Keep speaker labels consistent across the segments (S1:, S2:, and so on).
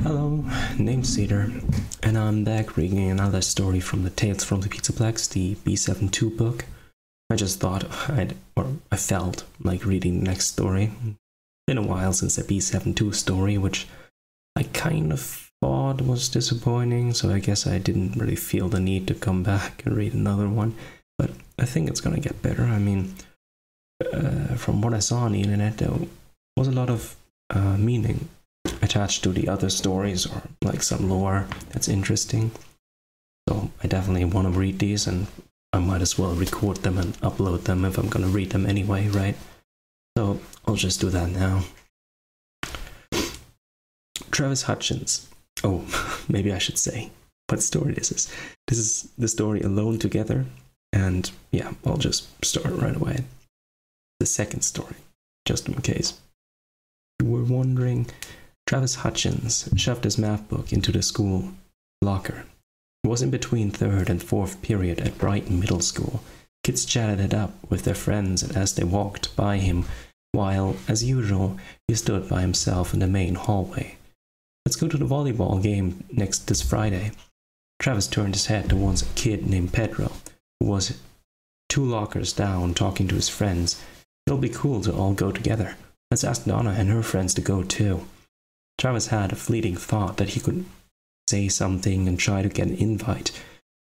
S1: Hello, name's Cedar, and I'm back reading another story from the Tales from the Pizzaplex, the B7-2 book. I just thought I felt like reading the next story. Been a while since the B7-2 story, which I kind of thought was disappointing, so I guess I didn't really feel the need to come back and read another one. But I think it's gonna get better. I mean, from what I saw on the internet, there was a lot of meaning attached to the other stories, or like some lore that's interesting. So I definitely want to read these, and I might as well record them and upload them if I'm gonna read them anyway, right? So I'll just do that now. Travis Hutchins. Oh, maybe I should say what story this is. This is the story Alone Together, and yeah, I'll just start right away. The second story, just in case you were wondering. Travis Hutchins shoved his math book into the school locker. It was in between third and fourth period at Brighton Middle School. Kids chatted it up with their friends as they walked by him, while, as usual, he stood by himself in the main hallway. Let's go to the volleyball game next this Friday. Travis turned his head towards a kid named Pedro, who was 2 lockers down talking to his friends. It'll be cool to all go together. Let's ask Donna and her friends to go too. Travis had a fleeting thought that he could say something and try to get an invite,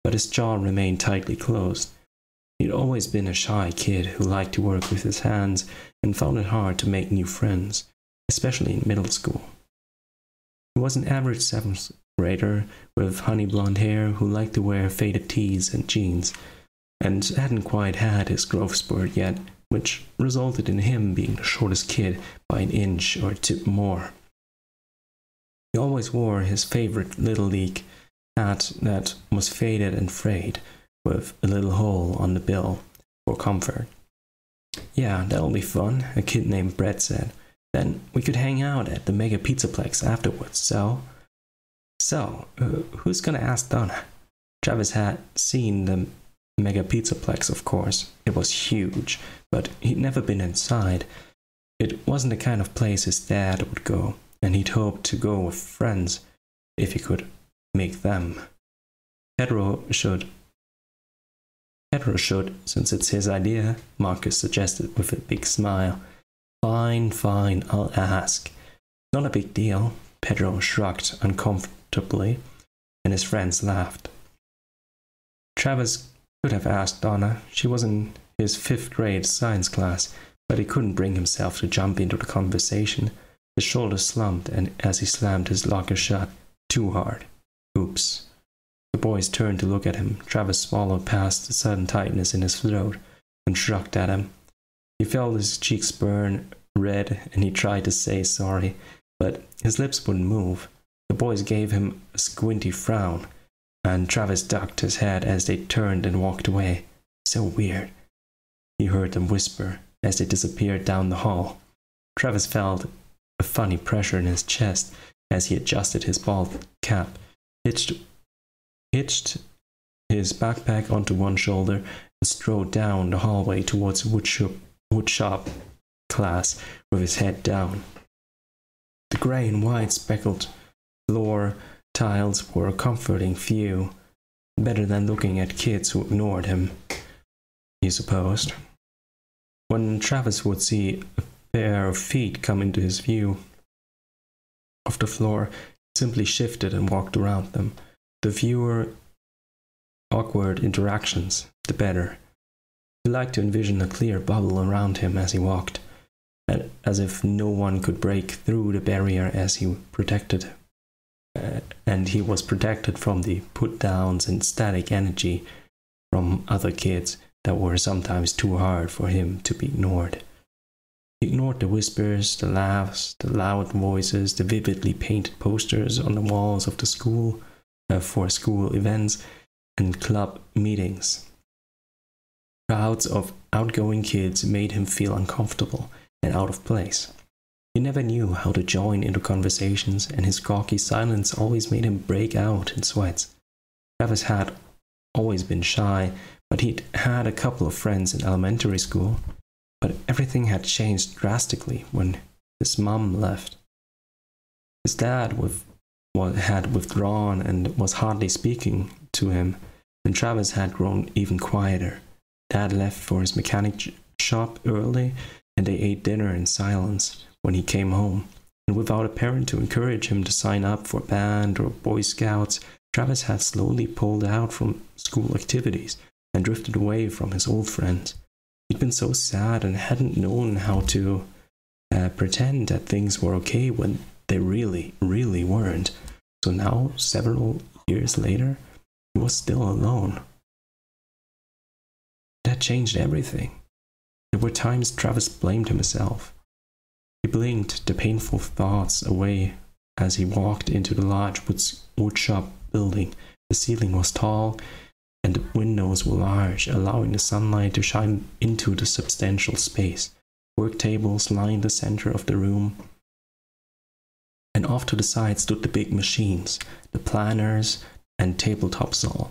S1: but his jaw remained tightly closed. He'd always been a shy kid who liked to work with his hands and found it hard to make new friends, especially in middle school. He was an average 7th grader with honey blonde hair who liked to wear faded tees and jeans, and hadn't quite had his growth spurt yet, which resulted in him being the shortest kid by an inch or 2 more. He always wore his favorite Little League hat that was faded and frayed, with a little hole on the bill for comfort. Yeah, that'll be fun, a kid named Brett said. Then we could hang out at the Mega Pizzaplex afterwards, so, who's gonna ask Donna? Travis had seen the Mega Pizzaplex, of course. It was huge, but he'd never been inside. It wasn't the kind of place his dad would go, and he'd hoped to go with friends if he could make them. Pedro should, since it's his idea, Marcus suggested with a big smile. Fine, I'll ask. Not a big deal. Pedro shrugged uncomfortably, and his friends laughed. Travis could have asked Donna. She was in his 5th grade science class, but he couldn't bring himself to jump into the conversation. His shoulders slumped as he slammed his locker shut too hard. Oops. The boys turned to look at him. Travis swallowed past the sudden tightness in his throat and shrugged at him. He felt his cheeks burn red, and he tried to say sorry, but his lips wouldn't move. The boys gave him a squinty frown, and Travis ducked his head as they turned and walked away. So weird. He heard them whisper as they disappeared down the hall. Travis felt a funny pressure in his chest as he adjusted his bald cap, hitched his backpack onto one shoulder, and strode down the hallway towards woodshop class with his head down. The grey and white speckled floor tiles were a comforting view, better than looking at kids who ignored him, he supposed. When Travis would see a pair of feet come into his view of the floor, he simply shifted and walked around them. The fewer awkward interactions, the better. He liked to envision a clear bubble around him as he walked, as if no one could break through the barrier as he protected, and he was protected from the put-downs and static energy from other kids that were sometimes too hard for him to be ignored. He ignored the whispers, the laughs, the loud voices, the vividly painted posters on the walls of the school for school events and club meetings. Crowds of outgoing kids made him feel uncomfortable and out of place. He never knew how to join into conversations, and his gawky silence always made him break out in sweats. Travis had always been shy, but he'd had a couple of friends in elementary school. But everything had changed drastically when his mom left. His dad, with had withdrawn and was hardly speaking to him, and Travis had grown even quieter. Dad left for his mechanic shop early, and they ate dinner in silence when he came home. And without a parent to encourage him to sign up for band or Boy Scouts, Travis had slowly pulled out from school activities and drifted away from his old friends. He'd been so sad and hadn't known how to pretend that things were okay when they really, really weren't. So now, several years later, he was still alone. That changed everything. There were times Travis blamed himself. He blinked the painful thoughts away as he walked into the large woodshop building. The ceiling was tall and the windows were large, allowing the sunlight to shine into the substantial space. Work tables lined the center of the room, and off to the side stood the big machines, the planners and tabletop saw.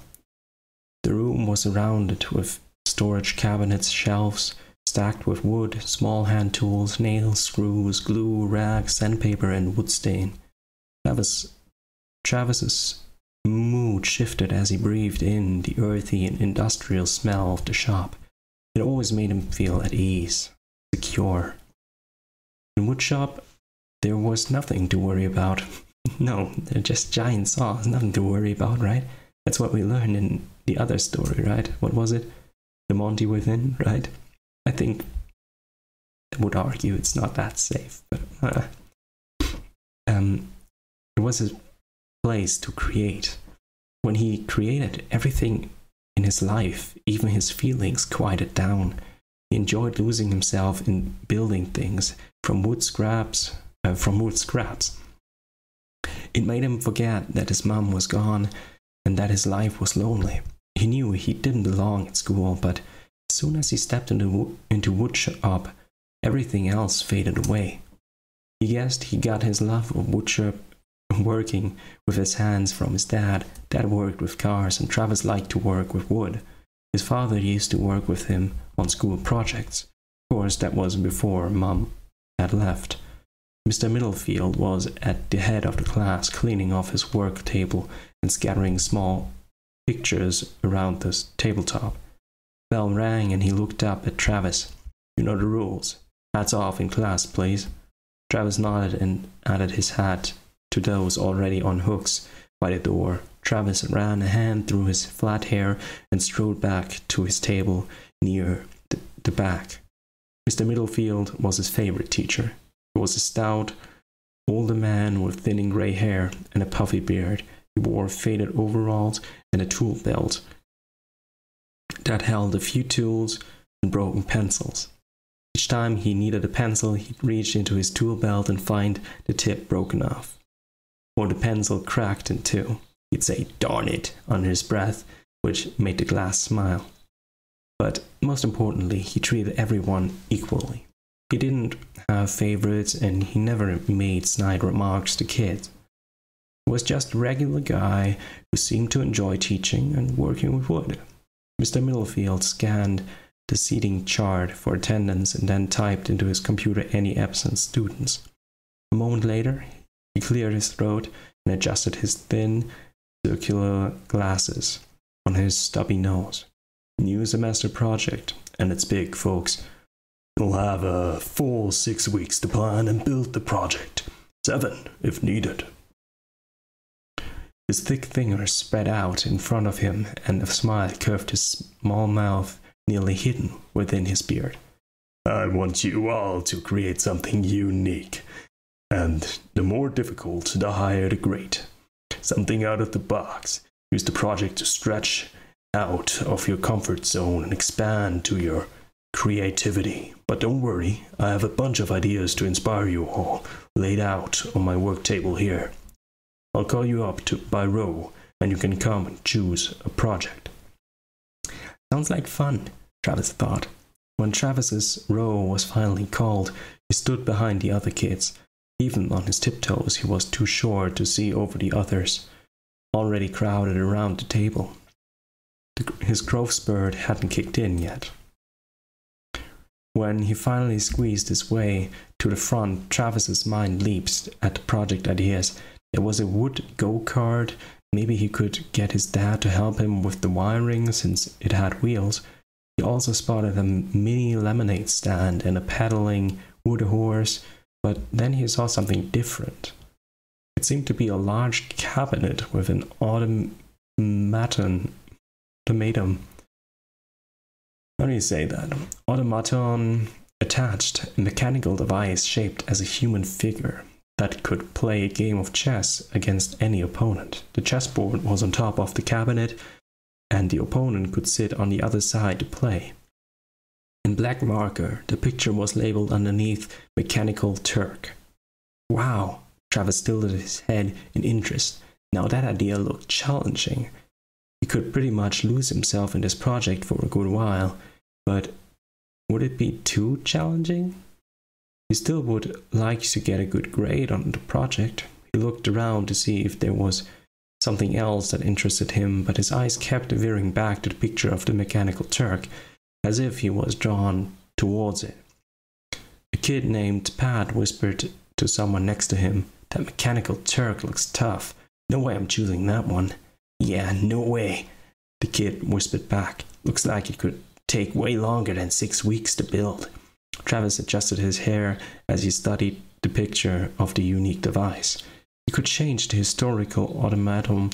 S1: The room was surrounded with storage cabinets, shelves stacked with wood, small hand tools, nails, screws, glue, rags, sandpaper, and wood stain. Travis's mood shifted as he breathed in the earthy and industrial smell of the shop. It always made him feel at ease, secure. In woodshop, there was nothing to worry about. No, they're just giant saws, nothing to worry about, right? That's what we learned in the other story, right? What was it? The Monty Within, right? I think I would argue it's not that safe, but it was his place to create. When he created, everything in his life, even his feelings, quieted down. He enjoyed losing himself in building things from wood scraps. It made him forget that his mom was gone and that his life was lonely. He knew he didn't belong at school, but as soon as he stepped into woodshop, everything else faded away. He guessed he got his love of woodshop working with his hands from his dad. Dad worked with cars, and Travis liked to work with wood. His father used to work with him on school projects. Of course, that was before Mom had left. Mr. Middlefield was at the head of the class, cleaning off his work table and scattering small pictures around the tabletop. Bell rang and he looked up at Travis. "You know the rules. Hats off in class, please." Travis nodded and added his hat to those already on hooks by the door. Travis ran a hand through his flat hair and strode back to his table near the back. Mr. Middlefield was his favorite teacher. He was a stout, older man with thinning grey hair and a puffy beard. He wore faded overalls and a tool belt that held a few tools and broken pencils. Each time he needed a pencil, he'd reach into his tool belt and find the tip broken off, or the pencil cracked in two. He'd say, "Darn it," under his breath, which made the class smile. But most importantly, he treated everyone equally. He didn't have favorites, and he never made snide remarks to kids. He was just a regular guy who seemed to enjoy teaching and working with wood. Mr. Middlefield scanned the seating chart for attendance and then typed into his computer any absent students. A moment later, he cleared his throat and adjusted his thin, circular glasses on his stubby nose. "New semester project, and it's big, folks. You'll have a full 6 weeks to plan and build the project. 7 if needed." His thick fingers spread out in front of him, and a smile curved his small mouth, nearly hidden within his beard. "I want you all to create something unique, and the more difficult, the higher the grade. Something out of the box. Use the project to stretch out of your comfort zone and expand to your creativity. But don't worry, I have a bunch of ideas to inspire you all, laid out on my work table here. I'll call you up by row, and you can come and choose a project." Sounds like fun, Travis thought. When Travis's row was finally called, he stood behind the other kids. Even on his tiptoes, he was too short to see over the others, already crowded around the table. His growth spurt hadn't kicked in yet. When he finally squeezed his way to the front, Travis's mind leaped at the project ideas There was a wood go-kart. Maybe he could get his dad to help him with the wiring since it had wheels. He also spotted a mini lemonade stand and a pedaling wood horse, but then he saw something different. It seemed to be a large cabinet with an automaton. How do you say that? Automaton attached, a mechanical device shaped as a human figure that could play a game of chess against any opponent. The chessboard was on top of the cabinet, and the opponent could sit on the other side to play. In black marker, the picture was labeled underneath Mechanical Turk. Wow! Travis tilted his head in interest. Now that idea looked challenging. He could pretty much lose himself in this project for a good while, but would it be too challenging? He still would like to get a good grade on the project. He looked around to see if there was something else that interested him, but his eyes kept veering back to the picture of the Mechanical Turk, as if he was drawn towards it. A kid named Pat whispered to someone next to him, "That Mechanical Turk looks tough. No way I'm choosing that one." "Yeah, no way," the kid whispered back. "Looks like it could take way longer than 6 weeks to build." Travis adjusted his hair as he studied the picture of the unique device. He could change the historical automaton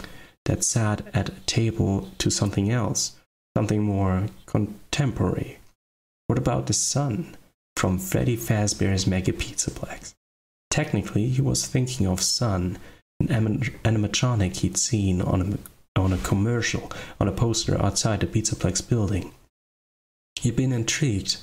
S1: that sat at a table to something else, something more contemporary. What about the sun from Freddy Fazbear's Mega Pizzaplex? Technically, he was thinking of Sun, an animatronic he'd seen on a commercial, on a poster outside the Pizzaplex building. He'd been intrigued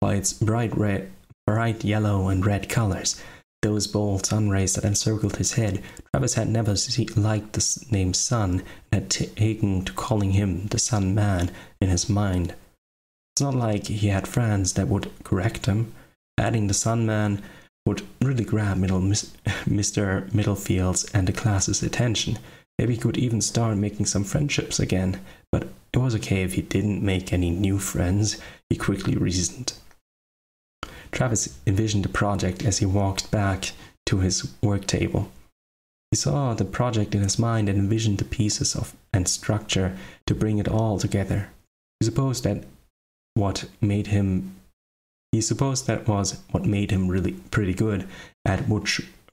S1: by its bright yellow and red colors. Those bold sun rays that encircled his head. Travis had never liked the name Sun and had taken to calling him the Sun Man in his mind. It's not like he had friends that would correct him. Adding the Sun Man would really grab Mr. Middlefield's and the class's attention. Maybe he could even start making some friendships again, but it was okay if he didn't make any new friends, he quickly reasoned. Travis envisioned the project as he walked back to his work table. He saw the project in his mind and envisioned the pieces and structure to bring it all together. He supposed that was what made him really pretty good at wood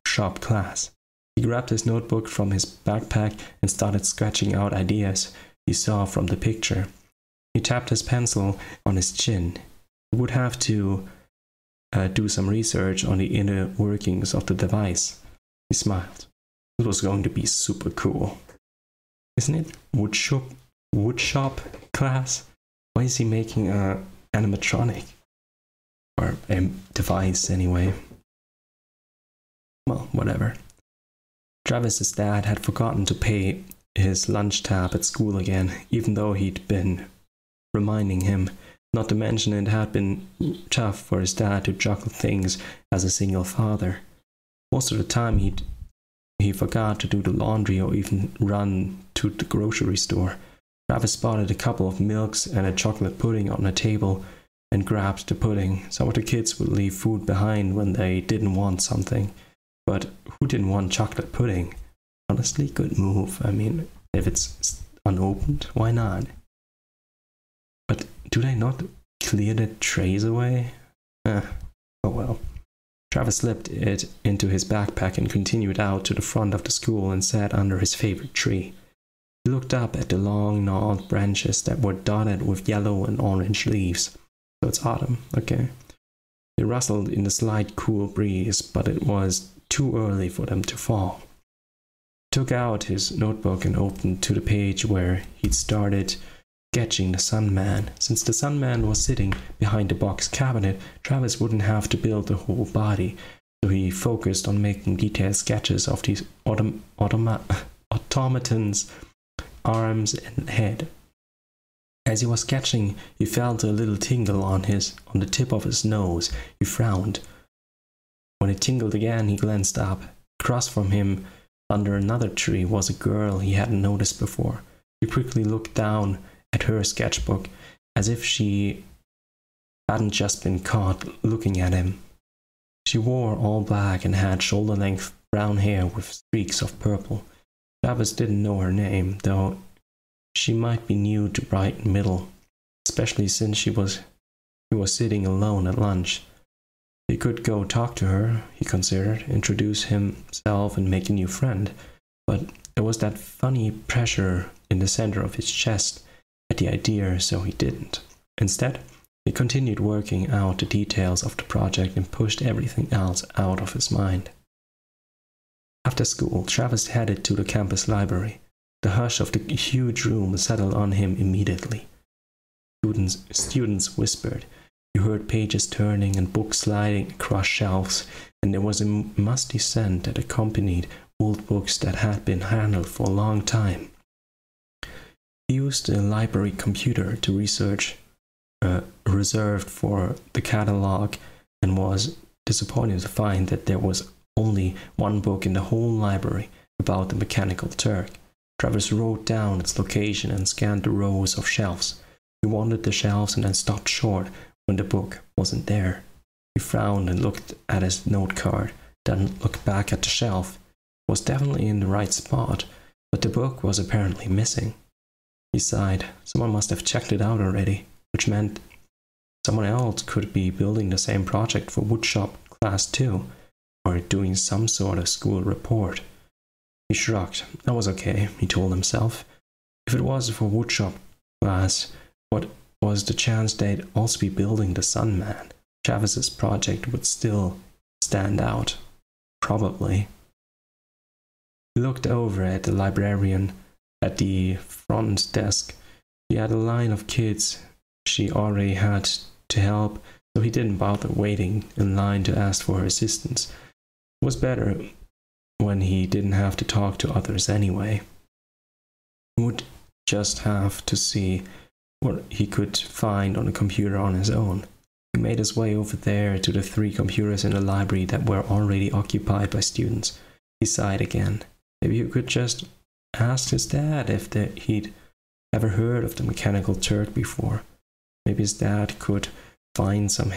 S1: shop class. He grabbed his notebook from his backpack and started sketching out ideas he saw from the picture. He tapped his pencil on his chin. He would have to do some research on the inner workings of the device. He smiled. It was going to be super cool. Isn't it? Wood shop class? Why is he making an animatronic? Or a device anyway. Well, whatever. Travis's dad had forgotten to pay his lunch tab at school again, even though he'd been reminding him. Not to mention it had been tough for his dad to juggle things as a single father. Most of the time he forgot to do the laundry or even run to the grocery store. Travis spotted a couple of milks and a chocolate pudding on the table and grabbed the pudding. Some of the kids would leave food behind when they didn't want something. But who didn't want chocolate pudding? Honestly, good move. I mean, if it's unopened, why not? But do they not clear the trays away? Oh well. Travis slipped it into his backpack and continued out to the front of the school and sat under his favorite tree. He looked up at the long, gnarled branches that were dotted with yellow and orange leaves. So it's autumn, okay. They rustled in the slight cool breeze, but it was too early for them to fall. He took out his notebook and opened to the page where he'd started sketching the Sun Man. Since the Sun Man was sitting behind the box cabinet, Travis wouldn't have to build the whole body, so he focused on making detailed sketches of these automaton's arms and head. As he was sketching, he felt a little tingle on the tip of his nose. He frowned. When it tingled again, he glanced up. Across from him, under another tree, was a girl he hadn't noticed before. He quickly looked down at her sketchbook, as if she hadn't just been caught looking at him. She wore all black and had shoulder-length brown hair with streaks of purple. Travis didn't know her name, though she might be new to Brighton Middle, especially since he was sitting alone at lunch. He could go talk to her, he considered, introduce himself and make a new friend, but there was that funny pressure in the center of his chest at the idea, so he didn't. Instead, he continued working out the details of the project and pushed everything else out of his mind. After school, Travis headed to the campus library. The hush of the huge room settled on him immediately. Students whispered. You heard pages turning and books sliding across shelves, and there was a musty scent that accompanied old books that had been handled for a long time. He used the library computer to research reserved for the catalog and was disappointed to find that there was only one book in the whole library about the Mechanical Turk. Travis wrote down its location and scanned the rows of shelves. He wandered the shelves and then stopped short when the book wasn't there. He frowned and looked at his note card, then looked back at the shelf. It was definitely in the right spot, but the book was apparently missing. He sighed. Someone must have checked it out already, which meant someone else could be building the same project for Woodshop Class 2, or doing some sort of school report. He shrugged. That was okay, he told himself. If it was for Woodshop Class, what was the chance they'd also be building the Sunman? Travis's project would still stand out. Probably. He looked over at the librarian at the front desk. He had a line of kids she already had to help, so he didn't bother waiting in line to ask for her assistance. It was better when he didn't have to talk to others anyway. He would just have to see what he could find on the computer on his own. He made his way over there to the 3 computers in the library that were already occupied by students. He sighed again. Maybe he could just ask his dad if he'd ever heard of the Mechanical Turk before. Maybe his dad could find some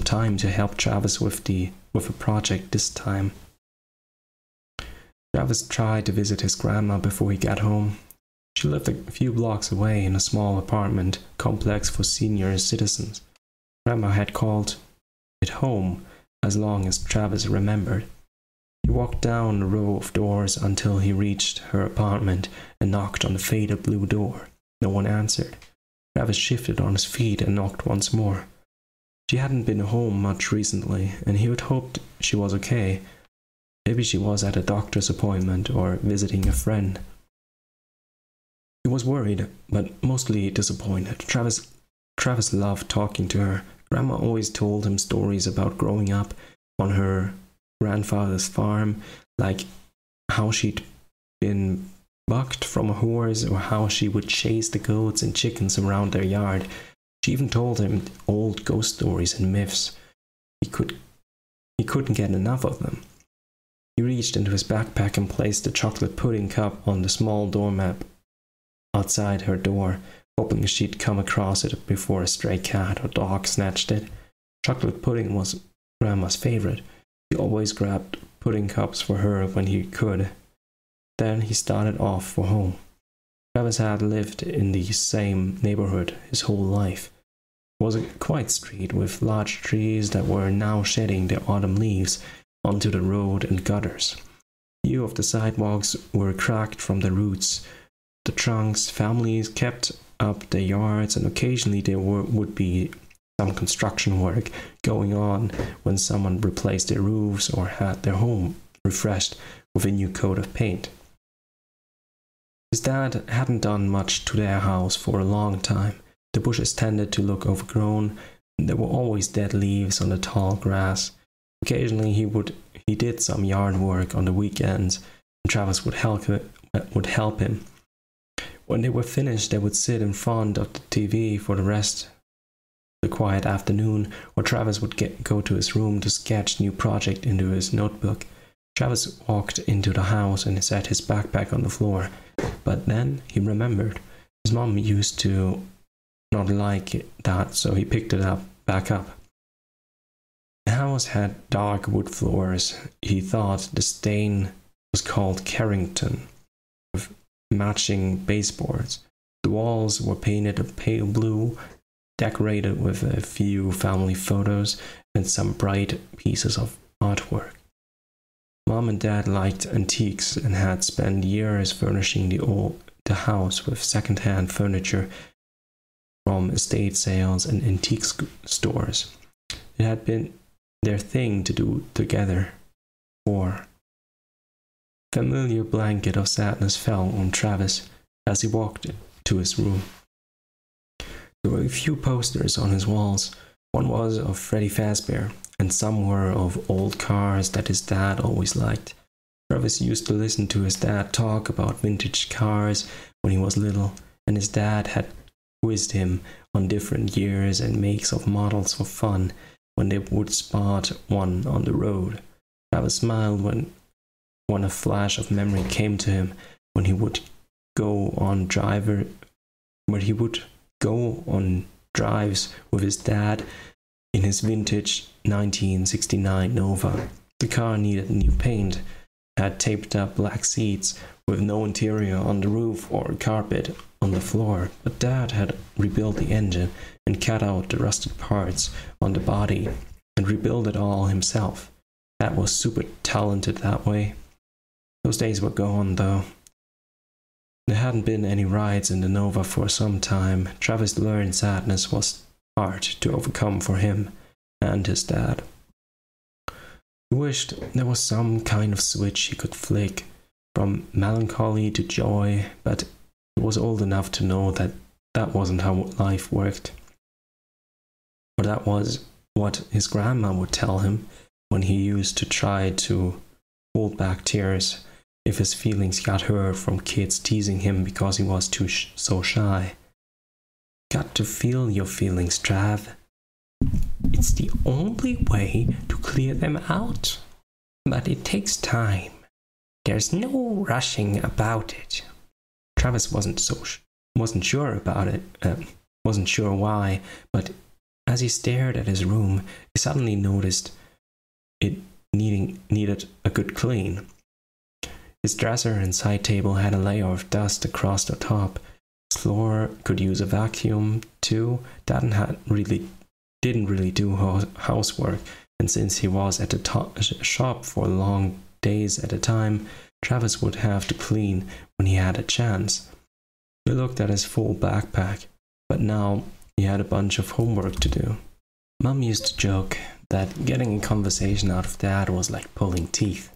S1: time to help Travis with a project this time. Travis tried to visit his grandma before he got home. She lived a few blocks away in a small apartment complex for senior citizens. Grandma had called it home as long as Travis remembered. He walked down the row of doors until he reached her apartment and knocked on the faded blue door. No one answered. Travis shifted on his feet and knocked once more. She hadn't been home much recently, and he had hoped she was okay. Maybe she was at a doctor's appointment or visiting a friend. He was worried, but mostly disappointed. Travis loved talking to her. Grandma always told him stories about growing up on her grandfather's farm, like how she'd been bucked from a horse or how she would chase the goats and chickens around their yard. She even told him old ghost stories and myths. He couldn't get enough of them. He reached into his backpack and placed the chocolate pudding cup on the small doormat outside her door, hoping she'd come across it before a stray cat or dog snatched it. Chocolate pudding was Grandma's favorite. He always grabbed pudding cups for her when he could. Then he started off for home. Travis had lived in the same neighborhood his whole life. It was a quiet street with large trees that were now shedding their autumn leaves onto the road and gutters. Few of the sidewalks were cracked from the roots. The trunks, families kept up their yards, and occasionally there would be some construction work going on when someone replaced their roofs or had their home refreshed with a new coat of paint. His dad hadn't done much to their house for a long time. The bushes tended to look overgrown, and there were always dead leaves on the tall grass. Occasionally he did some yard work on the weekends, and Travis would help him. When they were finished, they would sit in front of the TV for the rest of the quiet afternoon, or Travis would go to his room to sketch new project into his notebook. Travis walked into the house and set his backpack on the floor, but then he remembered. His mom used to not like that, so he picked it back up. How house had dark wood floors. He thought the stain was called Carrington, with matching baseboards. The walls were painted a pale blue, decorated with a few family photos and some bright pieces of artwork. Mom and Dad liked antiques and had spent years furnishing the house with second-hand furniture from estate sales and antique stores. It had been their thing to do together. For familiar blanket of sadness fell on Travis as he walked to his room. There were a few posters on his walls. One was of Freddy Fazbear, and some were of old cars that his dad always liked. Travis used to listen to his dad talk about vintage cars when he was little, and his dad had quizzed him on different years and makes of models for fun when they would spot one on the road. Travis smiled when a flash of memory came to him when he would go on drives with his dad in his vintage 1969 Nova. The car needed new paint, had taped up black seats with no interior on the roof or carpet on the floor, but Dad had rebuilt the engine and cut out the rusted parts on the body and rebuilt it all himself. Dad was super talented that way. Those days were gone, though. There hadn't been any rides in the Nova for some time. Travis learned sadness was hard to overcome for him and his dad. He wished there was some kind of switch he could flick from melancholy to joy, but he was old enough to know that that wasn't how life worked. Or that was what his grandma would tell him when he used to try to hold back tears if his feelings got hurt from kids teasing him because he was so shy. Got to feel your feelings, Trav. It's the only way to clear them out. But it takes time. There's no rushing about it. Travis wasn't sure about it, wasn't sure why, but as he stared at his room, he suddenly noticed it needed a good clean. His dresser and side table had a layer of dust across the top. His floor could use a vacuum too. Dad didn't really do housework, and since he was at the shop for long days at a time, Travis would have to clean when he had a chance. He looked at his full backpack, but now he had a bunch of homework to do. Mom used to joke that getting a conversation out of Dad was like pulling teeth.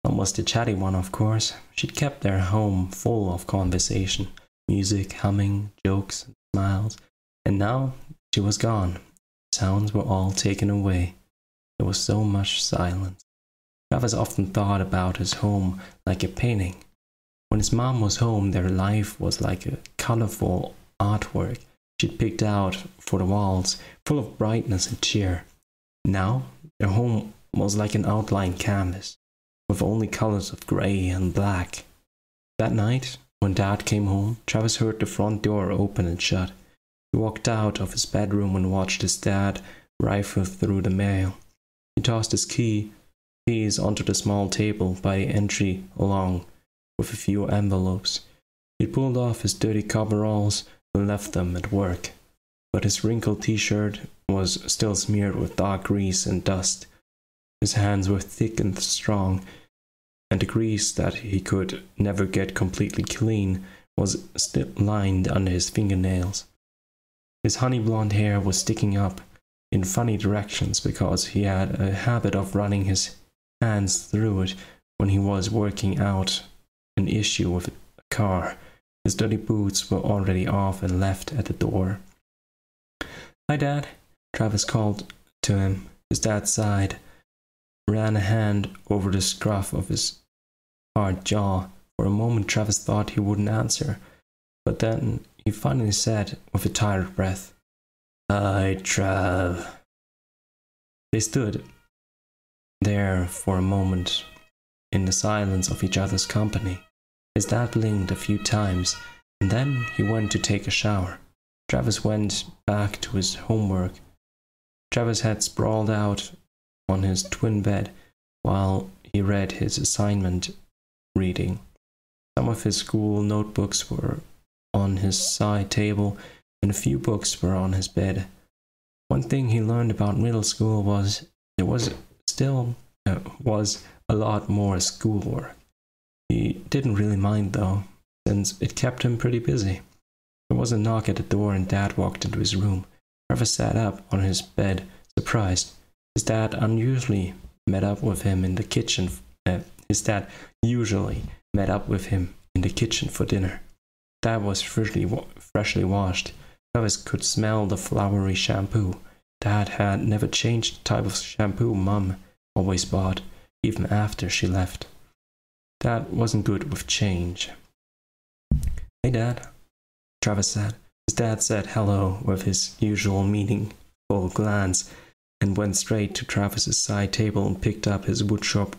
S1: Mom was the chatty one, of course. She'd kept their home full of conversation, music, humming, jokes, and smiles. And now she was gone. Sounds were all taken away. There was so much silence. Travis often thought about his home like a painting. When his mom was home, their life was like a colorful artwork she'd picked out for the walls, full of brightness and cheer. Now, their home was like an outline canvas, with only colors of gray and black. That night, when Dad came home, Travis heard the front door open and shut. He walked out of his bedroom and watched his dad rifle through the mail. He tossed his keys onto the small table by the entry along with a few envelopes. He pulled off his dirty coveralls and left them at work, but his wrinkled t-shirt was still smeared with dark grease and dust. His hands were thick and strong, and the grease that he could never get completely clean was still lined under his fingernails. His honey blonde hair was sticking up in funny directions because he had a habit of running his hands through it when he was working out an issue with a car. His dirty boots were already off and left at the door. "Hi, Dad," Travis called to him. His dad sighed, ran a hand over the scruff of his hard jaw. For a moment Travis thought he wouldn't answer, but then he finally said with a tired breath, "Hi, Trav." They stood there for a moment in the silence of each other's company. His dad blinked a few times, and then he went to take a shower. Travis went back to his homework. Travis had sprawled out on his twin bed while he read his assignment reading. Some of his school notebooks were on his side table, and a few books were on his bed. One thing he learned about middle school was there was a lot more schoolwork. He didn't really mind though, since it kept him pretty busy. There was a knock at the door and Dad walked into his room. Travis sat up on his bed, surprised. His dad unusually met up with him in the kitchen. His dad usually met up with him in the kitchen for dinner. Dad was freshly washed. Travis could smell the flowery shampoo. Dad had never changed the type of shampoo Mom always bought, even after she left. Dad wasn't good with change. "Hey, Dad," Travis said. His dad said hello with his usual meaningful glance and went straight to Travis's side table and picked up his woodshop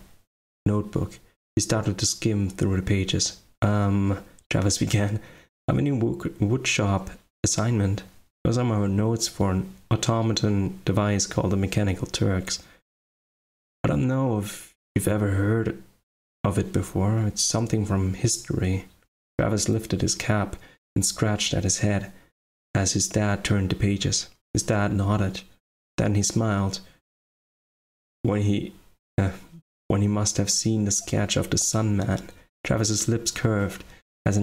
S1: notebook. He started to skim through the pages. Travis began. "I have a new woodshop assignment. Those are my notes for an automaton device called the Mechanical Turks. I don't know if you've ever heard of it before. It's something from history." Travis lifted his cap and scratched at his head as his dad turned the pages. His dad nodded. Then he smiled. When he must have seen the sketch of the Sun Man, Travis's lips curved as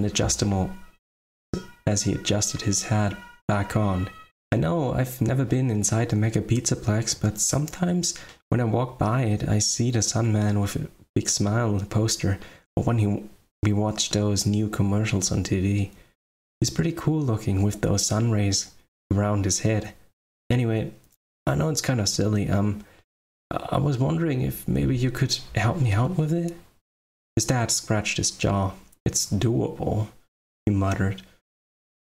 S1: he adjusted his hat back on. "I know I've never been inside the Mega Pizzaplex, but sometimes when I walk by it, I see the Sun Man with a big smile on the poster, or when we watch those new commercials on TV. He's pretty cool looking with those sun rays around his head. Anyway, I know it's kind of silly. I was wondering if maybe you could help me out with it?" His dad scratched his jaw. "It's doable," he muttered.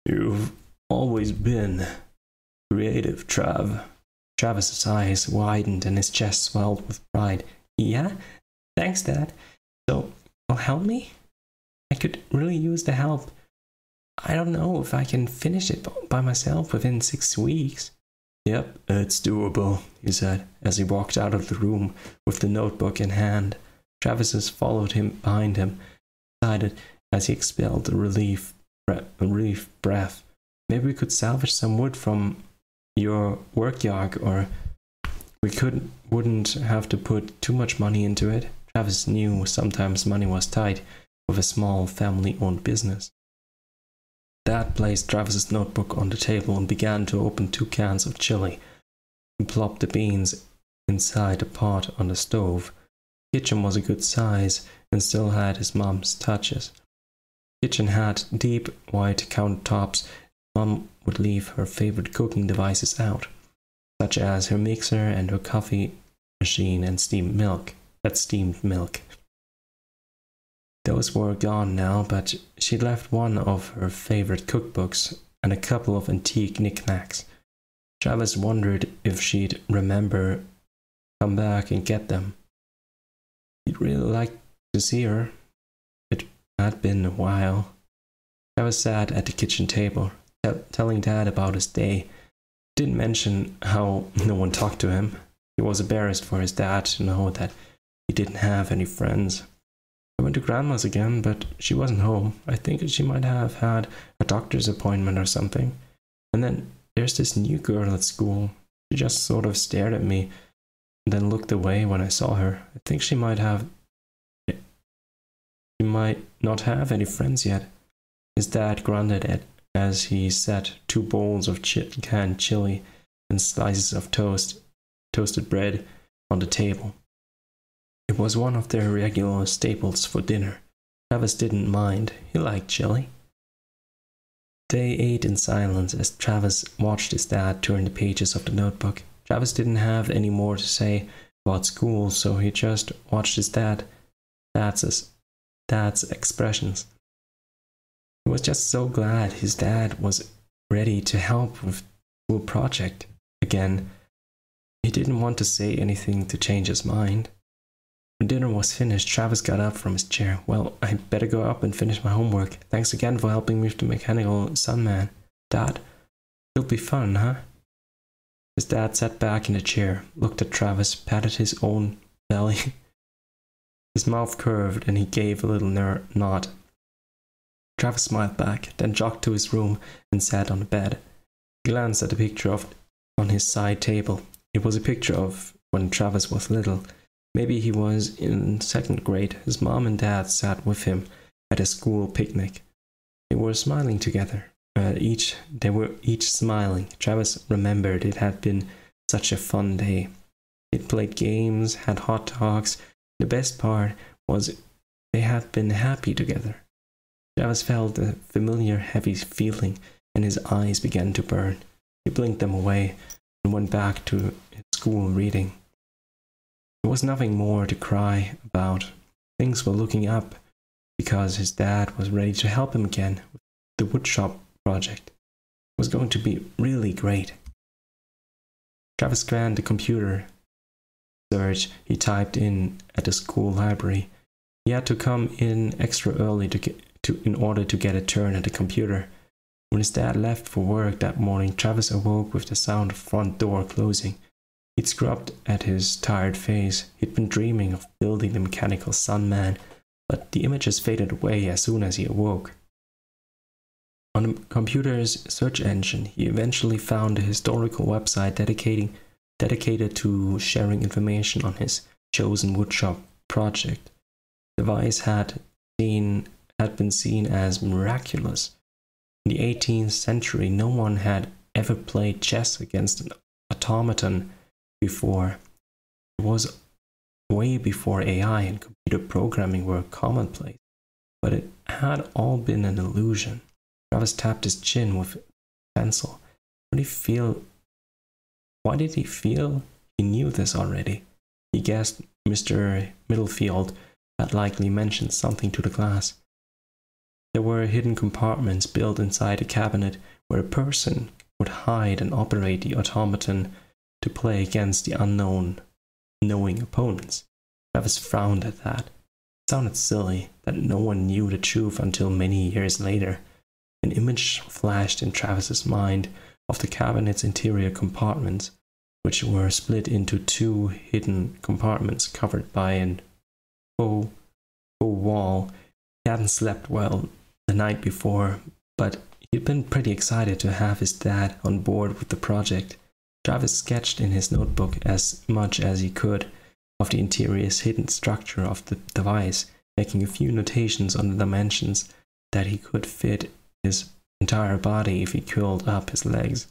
S1: "You've always been creative, Trav." Travis's eyes widened and his chest swelled with pride. "Yeah? Thanks, Dad. So, you'll help me? I could really use the help. I don't know if I can finish it by myself within 6 weeks." "Yep, it's doable," he said, as he walked out of the room with the notebook in hand. Travis followed him behind him, excited as he expelled a relief breath. "Maybe we could salvage some wood from your work yard, or we wouldn't have to put too much money into it." Travis knew sometimes money was tight with a small family-owned business. Dad placed Travis's notebook on the table and began to open 2 cans of chili and plopped the beans inside a pot on the stove. The kitchen was a good size and still had his mom's touches. The kitchen had deep white countertops. Mom would leave her favorite cooking devices out, such as her mixer and her coffee machine and steamed milk. Those were gone now, but she left one of her favorite cookbooks and a couple of antique knickknacks. Travis wondered if she'd remember, come back and get them. He'd really like to see her. It had been a while. Travis sat at the kitchen table, telling Dad about his day. He didn't mention how no one talked to him. He was embarrassed for his dad to know that he didn't have any friends. "I went to Grandma's again, but she wasn't home. I think she might have had a doctor's appointment or something. And then there's this new girl at school. She just sort of stared at me and then looked away when I saw her. I think she might not have any friends yet." His dad grunted as he set 2 bowls of canned chili and slices of toasted bread on the table. It was one of their regular staples for dinner. Travis didn't mind. He liked chili. They ate in silence as Travis watched his dad turn the pages of the notebook. Travis didn't have any more to say about school, so he just watched his dad's expressions. He was just so glad his dad was ready to help with the school project again. He didn't want to say anything to change his mind. When dinner was finished, Travis got up from his chair. "Well, I better go up and finish my homework. Thanks again for helping me with the Mechanical Sun Man. Dad, it'll be fun, huh?" His dad sat back in a chair, looked at Travis, patted his own belly. His mouth curved and he gave a little nod. Travis smiled back, then jogged to his room and sat on the bed. He glanced at the picture on his side table. It was a picture of when Travis was little. Maybe he was in 2nd grade. His mom and dad sat with him at a school picnic. They were smiling together. They were each smiling. Travis remembered it had been such a fun day. They'd played games, had hot dogs. The best part was they had been happy together. Travis felt a familiar heavy feeling and his eyes began to burn. He blinked them away and went back to his school reading. There was nothing more to cry about. Things were looking up because his dad was ready to help him again with the woodshop project. It was going to be really great. Travis scanned the computer search he typed in at the school library. He had to come in extra early in order to get a turn at the computer. When his dad left for work that morning, Travis awoke with the sound of the front door closing. He'd scrubbed at his tired face. He'd been dreaming of building the mechanical sun man, but the images faded away as soon as he awoke. On the computer's search engine, he eventually found a historical website dedicated to sharing information on his chosen woodshop project. The device had been seen as miraculous. In the 18th century, no one had ever played chess against an automaton before. It was way before AI and computer programming were commonplace, but it had all been an illusion. Travis tapped his chin with a pencil. Why did he feel he knew this already? He guessed Mr. Middlefield had likely mentioned something to the class. There were hidden compartments built inside a cabinet where a person would hide and operate the automaton to play against the knowing opponents. Travis frowned at that. It sounded silly that no one knew the truth until many years later. An image flashed in Travis's mind of the cabinet's interior compartments, which were split into 2 hidden compartments covered by an faux wall. He hadn't slept well the night before, but he'd been pretty excited to have his dad on board with the project. Travis sketched in his notebook as much as he could of the interior's hidden structure of the device, making a few notations on the dimensions that he could fit his entire body if he curled up his legs.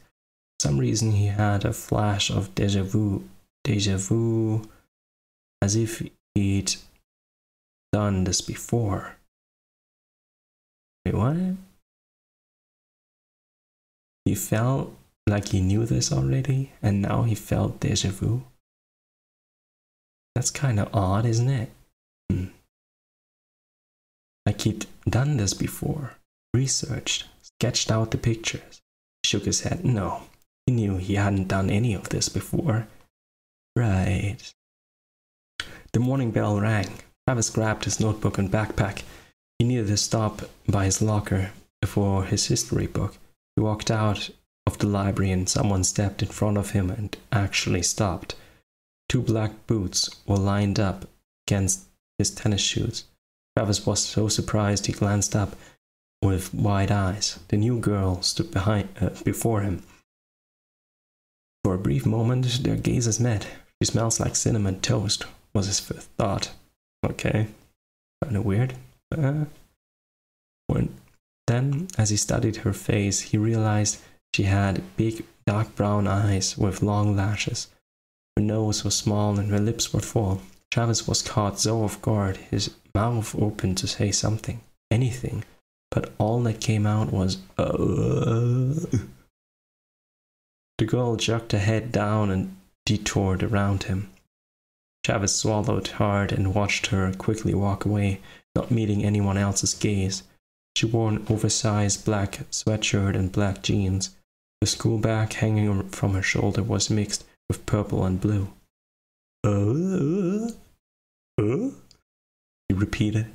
S1: For some reason he had a flash of deja vu, as if he'd done this before. Wait, what? He felt like he knew this already, and now he felt deja vu. That's kind of odd, isn't it? Like he'd done this before. Researched, sketched out the pictures. He shook his head. No, he knew he hadn't done any of this before. Right. The morning bell rang. Travis grabbed his notebook and backpack. He needed to stop by his locker for his history book. He walked out of the library and someone stepped in front of him and actually stopped. 2 black boots were lined up against his tennis shoes. Travis was so surprised he glanced up with wide eyes. The new girl stood before him. For a brief moment, their gazes met. She smells like cinnamon toast, was his first thought. Okay, kind of weird. Then, as he studied her face, he realized she had big, dark brown eyes with long lashes. Her nose was small and her lips were full. Travis was caught so off guard, his mouth opened to say something, anything. But all that came out was, The girl jerked her head down and detoured around him. Travis swallowed hard and watched her quickly walk away, not meeting anyone else's gaze. She wore an oversized black sweatshirt and black jeans. The school bag hanging from her shoulder was mixed with purple and blue. He repeated.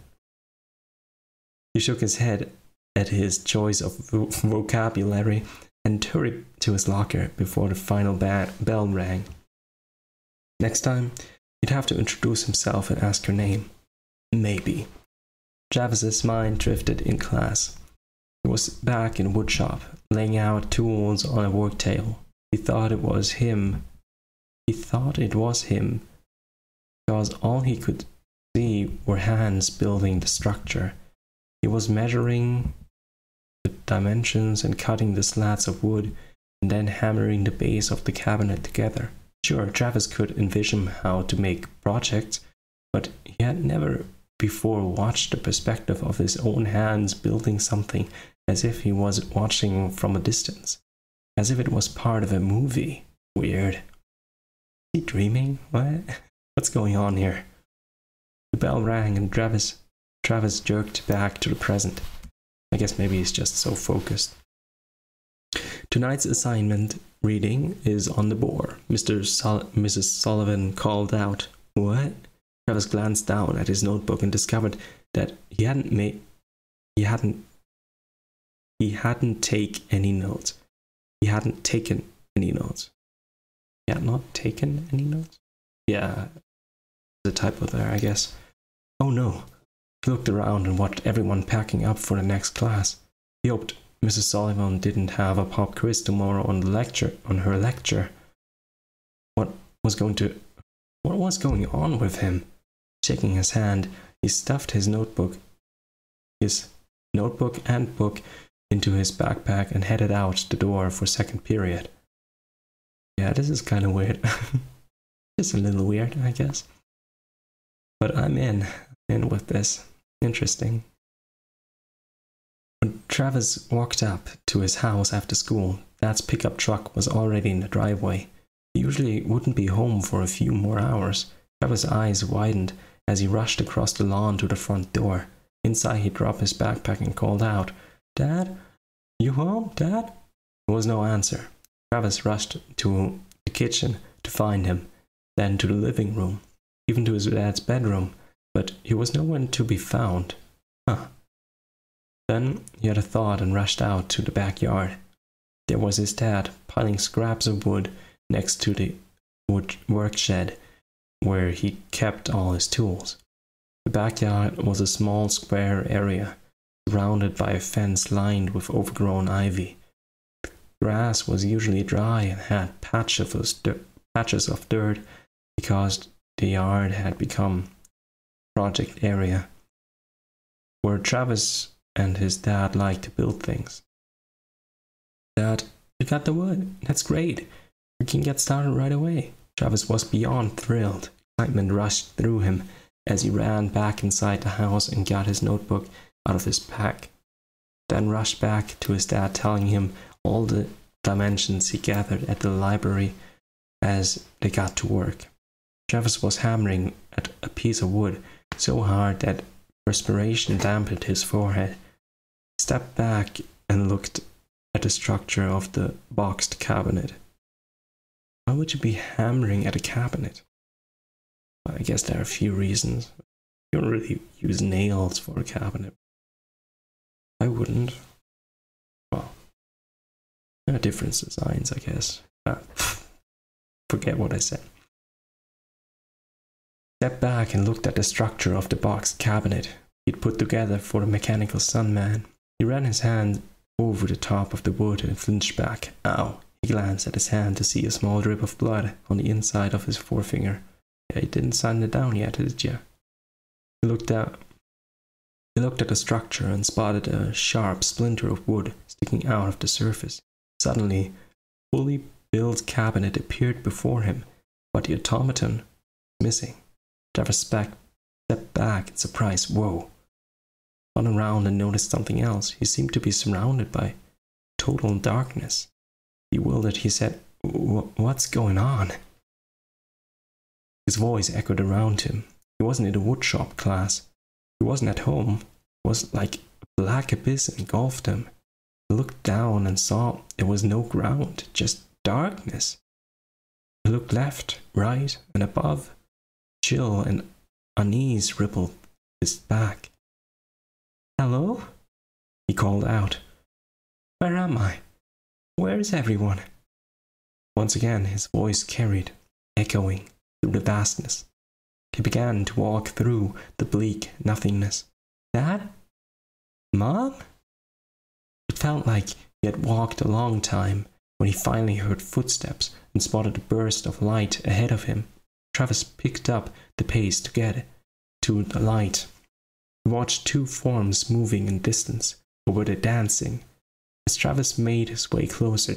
S1: He shook his head at his choice of vocabulary and hurried to his locker before the final bell rang. Next time, he'd have to introduce himself and ask her name. Maybe. Travis's mind drifted in class. He was back in the woodshop, laying out tools on a work table. He thought it was him because all he could see were hands building the structure. He was measuring the dimensions and cutting the slats of wood and then hammering the base of the cabinet together. Sure, Travis could envision how to make projects, but he had never before watched the perspective of his own hands building something as if he was watching from a distance, as if it was part of a movie. Weird. Is he dreaming? What's going on here? The bell rang and Travis jerked back to the present. I guess maybe he's just so focused. Tonight's assignment reading is on the board, Mrs. Sullivan called out. What? Travis glanced down at his notebook and discovered that he hadn't taken any notes. He had not taken any notes? Yeah, there's a typo there, I guess. Oh no. He looked around and watched everyone packing up for the next class. He hoped Mrs. Sullivan didn't have a pop quiz tomorrow on her lecture. What was going on with him? Shaking his hand, he stuffed his notebook and book into his backpack and headed out the door for second period. Yeah, this is kind of weird. Just a little weird, I guess. But I'm in with this. Interesting. When Travis walked up to his house after school, Dad's pickup truck was already in the driveway. He usually wouldn't be home for a few more hours. Travis' eyes widened as he rushed across the lawn to the front door. Inside, he dropped his backpack and called out, Dad? You home, Dad? There was no answer. Travis rushed to the kitchen to find him, then to the living room, even to his dad's bedroom, but he was nowhere to be found. Then he had a thought and rushed out to the backyard. There was his dad, piling scraps of wood next to the work shed, where he kept all his tools. The backyard was a small square area, surrounded by a fence lined with overgrown ivy. The grass was usually dry and had patches of dirt because the yard had become a project area where Travis and his dad liked to build things. Dad, you got the wood. That's great. We can get started right away. Travis was beyond thrilled. Excitement rushed through him as he ran back inside the house and got his notebook out of his pack. Then rushed back to his dad, telling him all the dimensions he gathered at the library as they got to work. Travis was hammering at a piece of wood so hard that perspiration dampened his forehead. He stepped back and looked at the structure of the boxed cabinet. Why would you be hammering at a cabinet? I guess there are a few reasons. You don't really use nails for a cabinet. I wouldn't. Well, there are different designs, I guess. Forget what I said. Stepped back and looked at the structure of the boxed cabinet he'd put together for the mechanical sun man. He ran his hand over the top of the wood and flinched back. Ow! He glanced at his hand to see a small drip of blood on the inside of his forefinger. Yeah, you didn't sand it down yet, did you? He looked at the structure and spotted a sharp splinter of wood sticking out of the surface. Suddenly, a fully built cabinet appeared before him, but the automaton was missing. Travis stepped back in surprise. Whoa! Spun around and noticed something else. He seemed to be surrounded by total darkness. Bewildered, he said, "What's going on?" His voice echoed around him. He wasn't in a woodshop class. He wasn't at home. It was like a black abyss engulfed him. He looked down and saw there was no ground, just darkness. He looked left, right, and above. Chill and unease rippled his back. "Hello?" he called out. "Where am I?" Where is everyone? Once again his voice carried, echoing through the vastness. He began to walk through the bleak nothingness. Dad? Mom? It felt like he had walked a long time when he finally heard footsteps and spotted a burst of light ahead of him. Travis picked up the pace to get to the light. He watched two forms moving in distance, or were they dancing? As Travis made his way closer,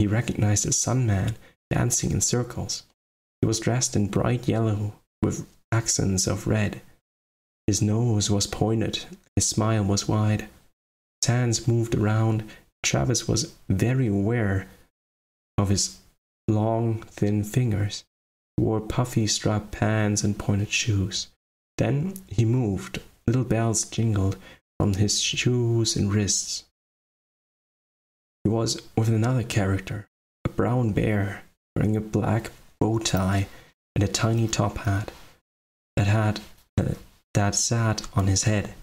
S1: he recognized a Sunman dancing in circles. He was dressed in bright yellow with accents of red. His nose was pointed, his smile was wide. His hands moved around. Travis was very aware of his long, thin fingers. He wore puffy strap pants and pointed shoes. Then he moved. Little bells jingled from his shoes and wrists. He was with another character, a brown bear wearing a black bow tie and a tiny top hat that sat on his head.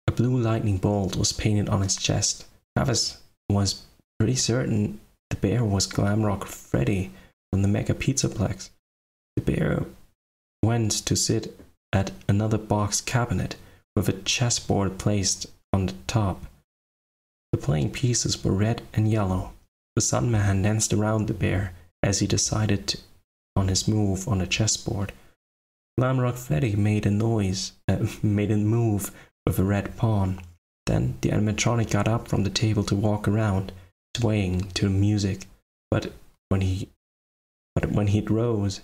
S1: A blue lightning bolt was painted on his chest. Travis was pretty certain the bear was Glamrock Freddy from the Mega Pizzaplex. The bear went to sit at another box cabinet with a chessboard placed on the top. The playing pieces were red and yellow. The Sunman danced around the bear as he decided on his move on the chessboard. Glamrock Freddy made a move with a red pawn. Then the animatronic got up from the table to walk around, swaying to the music. But when he rose,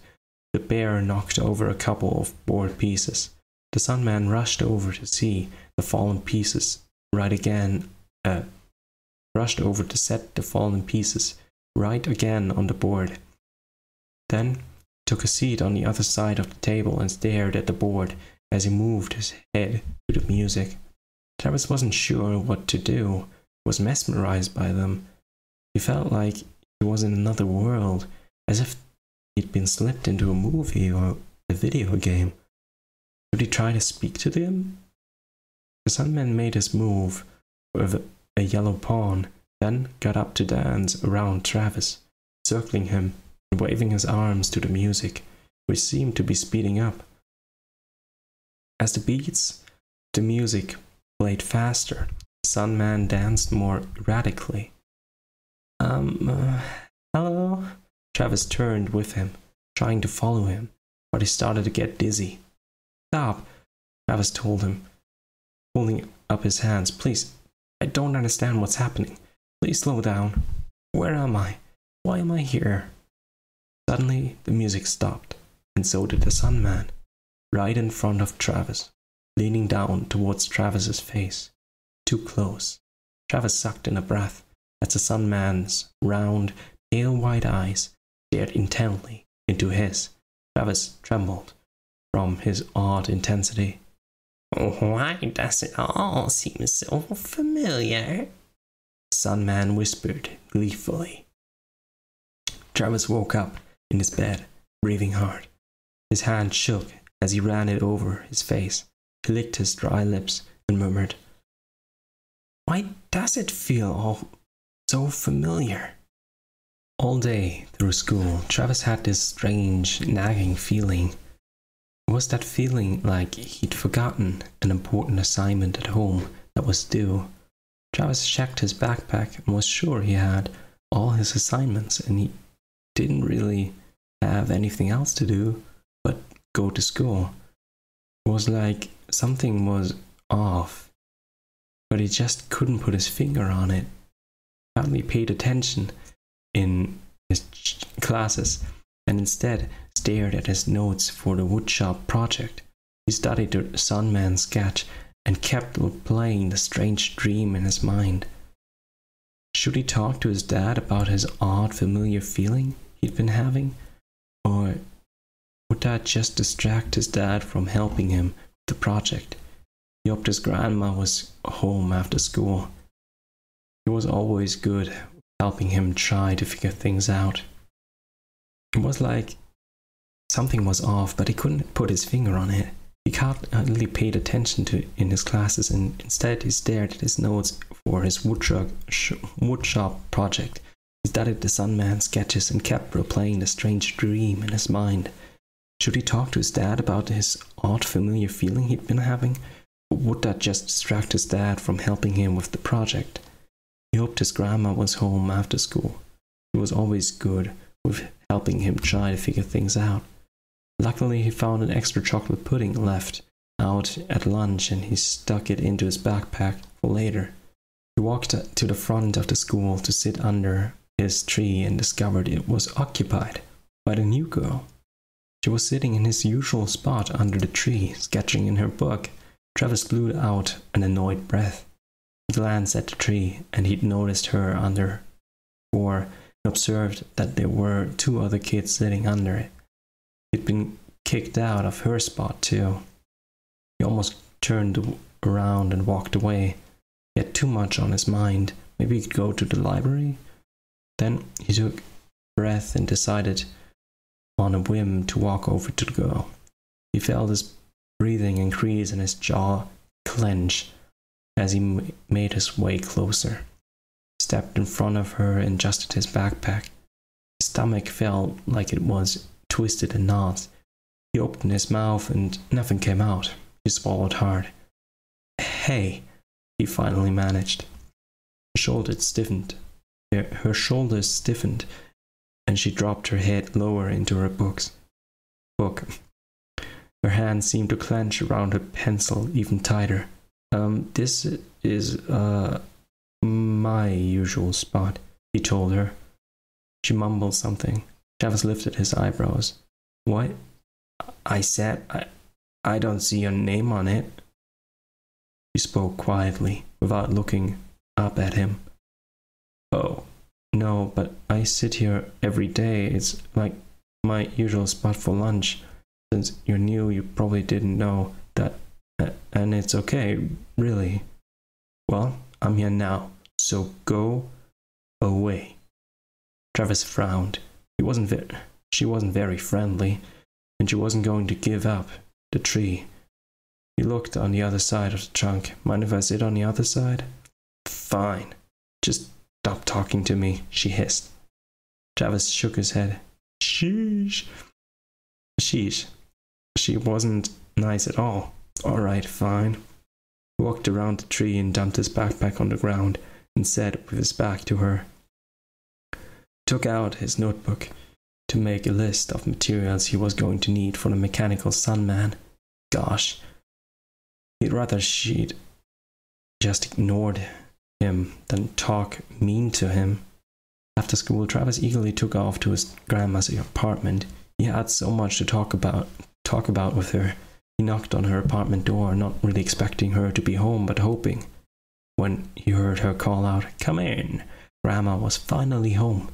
S1: the bear knocked over a couple of board pieces. The Sunman rushed over to see the fallen pieces rushed over to set the fallen pieces right again on the board. Then took a seat on the other side of the table and stared at the board as he moved his head to the music. Travis wasn't sure what to do. He was mesmerized by them. He felt like he was in another world, as if he'd been slipped into a movie or a video game. Should he try to speak to them? The Sunman made his move with a yellow pawn, then got up to dance around Travis, circling him and waving his arms to the music, which seemed to be speeding up. As the beats, the music played faster, the Sunman danced more erratically. Hello? Travis turned with him, trying to follow him, but he started to get dizzy. Stop, Travis told him, holding up his hands. Please, I don't understand what's happening. Please slow down. Where am I? Why am I here? Suddenly, the music stopped, and so did the Sunman, right in front of Travis, leaning down towards Travis's face. Too close. Travis sucked in a breath as the Sunman's round, pale white eyes stared intently into his. Travis trembled from his odd intensity. Why does it all seem so familiar? The Sunman whispered gleefully. Travis woke up in his bed, breathing hard. His hand shook as he ran it over his face. He licked his dry lips and murmured, Why does it feel all so familiar? All day through school, Travis had this strange, nagging feeling. It was that feeling like he'd forgotten an important assignment at home that was due. Travis checked his backpack and was sure he had all his assignments, and he didn't really have anything else to do but go to school. It was like something was off, but he just couldn't put his finger on it. He hardly paid attention in his classes and instead stared at his notes for the woodshop project. He studied the Sunman sketch and kept replaying the strange dream in his mind. Should he talk to his dad about his odd, familiar feeling he'd been having? Or would that just distract his dad from helping him with the project? He hoped his grandma was home after school. He was always good, helping him try to figure things out. It was like something was off, but he couldn't put his finger on it. He hardly paid attention to in his classes, and instead he stared at his notes for his woodshop project. He studied the Sunman sketches and kept replaying the strange dream in his mind. Should he talk to his dad about his odd familiar feeling he'd been having? Or would that just distract his dad from helping him with the project? He hoped his grandma was home after school. She was always good with helping him try to figure things out. Luckily, he found an extra chocolate pudding left out at lunch and he stuck it into his backpack for later. He walked to the front of the school to sit under his tree and discovered it was occupied by the new girl. She was sitting in his usual spot under the tree, sketching in her book. Travis blew out an annoyed breath. He glanced at the tree and he'd noticed her under and observed that there were 2 other kids sitting under it. He'd been kicked out of her spot too. He almost turned around and walked away. He had too much on his mind. Maybe he could go to the library? Then he took a breath and decided on a whim to walk over to the girl. He felt his breathing increase and his jaw clench as he made his way closer. He stepped in front of her and adjusted his backpack. His stomach felt like it was twisted in knots. He opened his mouth and nothing came out. He swallowed hard. "Hey," he finally managed. Her shoulders stiffened, and she dropped her head lower into her book. Her hand seemed to clench around her pencil even tighter. This is, my usual spot," he told her. She mumbled something. Travis lifted his eyebrows. "What?" "I said, I don't see your name on it." She spoke quietly, without looking up at him. "Oh, no, but I sit here every day. It's like my usual spot for lunch. Since you're new, you probably didn't know that, and it's okay, really. Well, I'm here now, so go away." Travis frowned. She wasn't very friendly, and she wasn't going to give up the tree. He looked on the other side of the trunk. "Mind if I sit on the other side?" "Fine. Just stop talking to me," she hissed. Travis shook his head. Sheesh. She wasn't nice at all. "All right, fine." He walked around the tree and dumped his backpack on the ground and sat with his back to her. He took out his notebook to make a list of materials he was going to need for the mechanical Sunman. Gosh, he'd rather she'd just ignored him than talk mean to him. After school, Travis eagerly took off to his grandma's apartment. He had so much to talk about with her. He knocked on her apartment door, not really expecting her to be home, but hoping. When he heard her call out, "Come in," Grandma was finally home.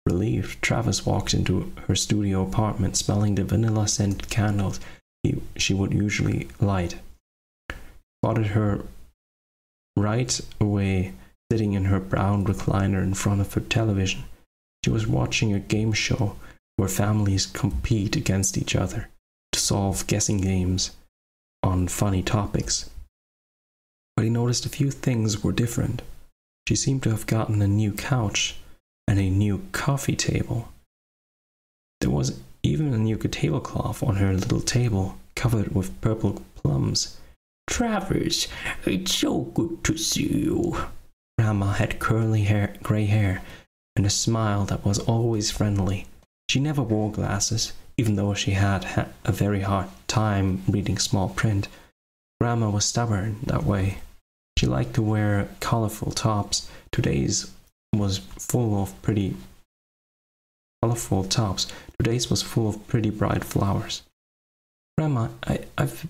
S1: Relieved, Travis walked into her studio apartment, smelling the vanilla-scented candles she would usually light. Spotted her right away, sitting in her brown recliner in front of her television. She was watching a game show where families compete against each other to solve guessing games on funny topics. But he noticed a few things were different. She seemed to have gotten a new couch and a new coffee table. There was even a new tablecloth on her little table, covered with purple plums. "Travis, it's so good to see you." Grandma had curly grey hair and a smile that was always friendly. She never wore glasses, even though she had a very hard time reading small print. Grandma was stubborn that way. She liked to wear colorful tops. Today's was full of pretty bright flowers. "Grandma, I've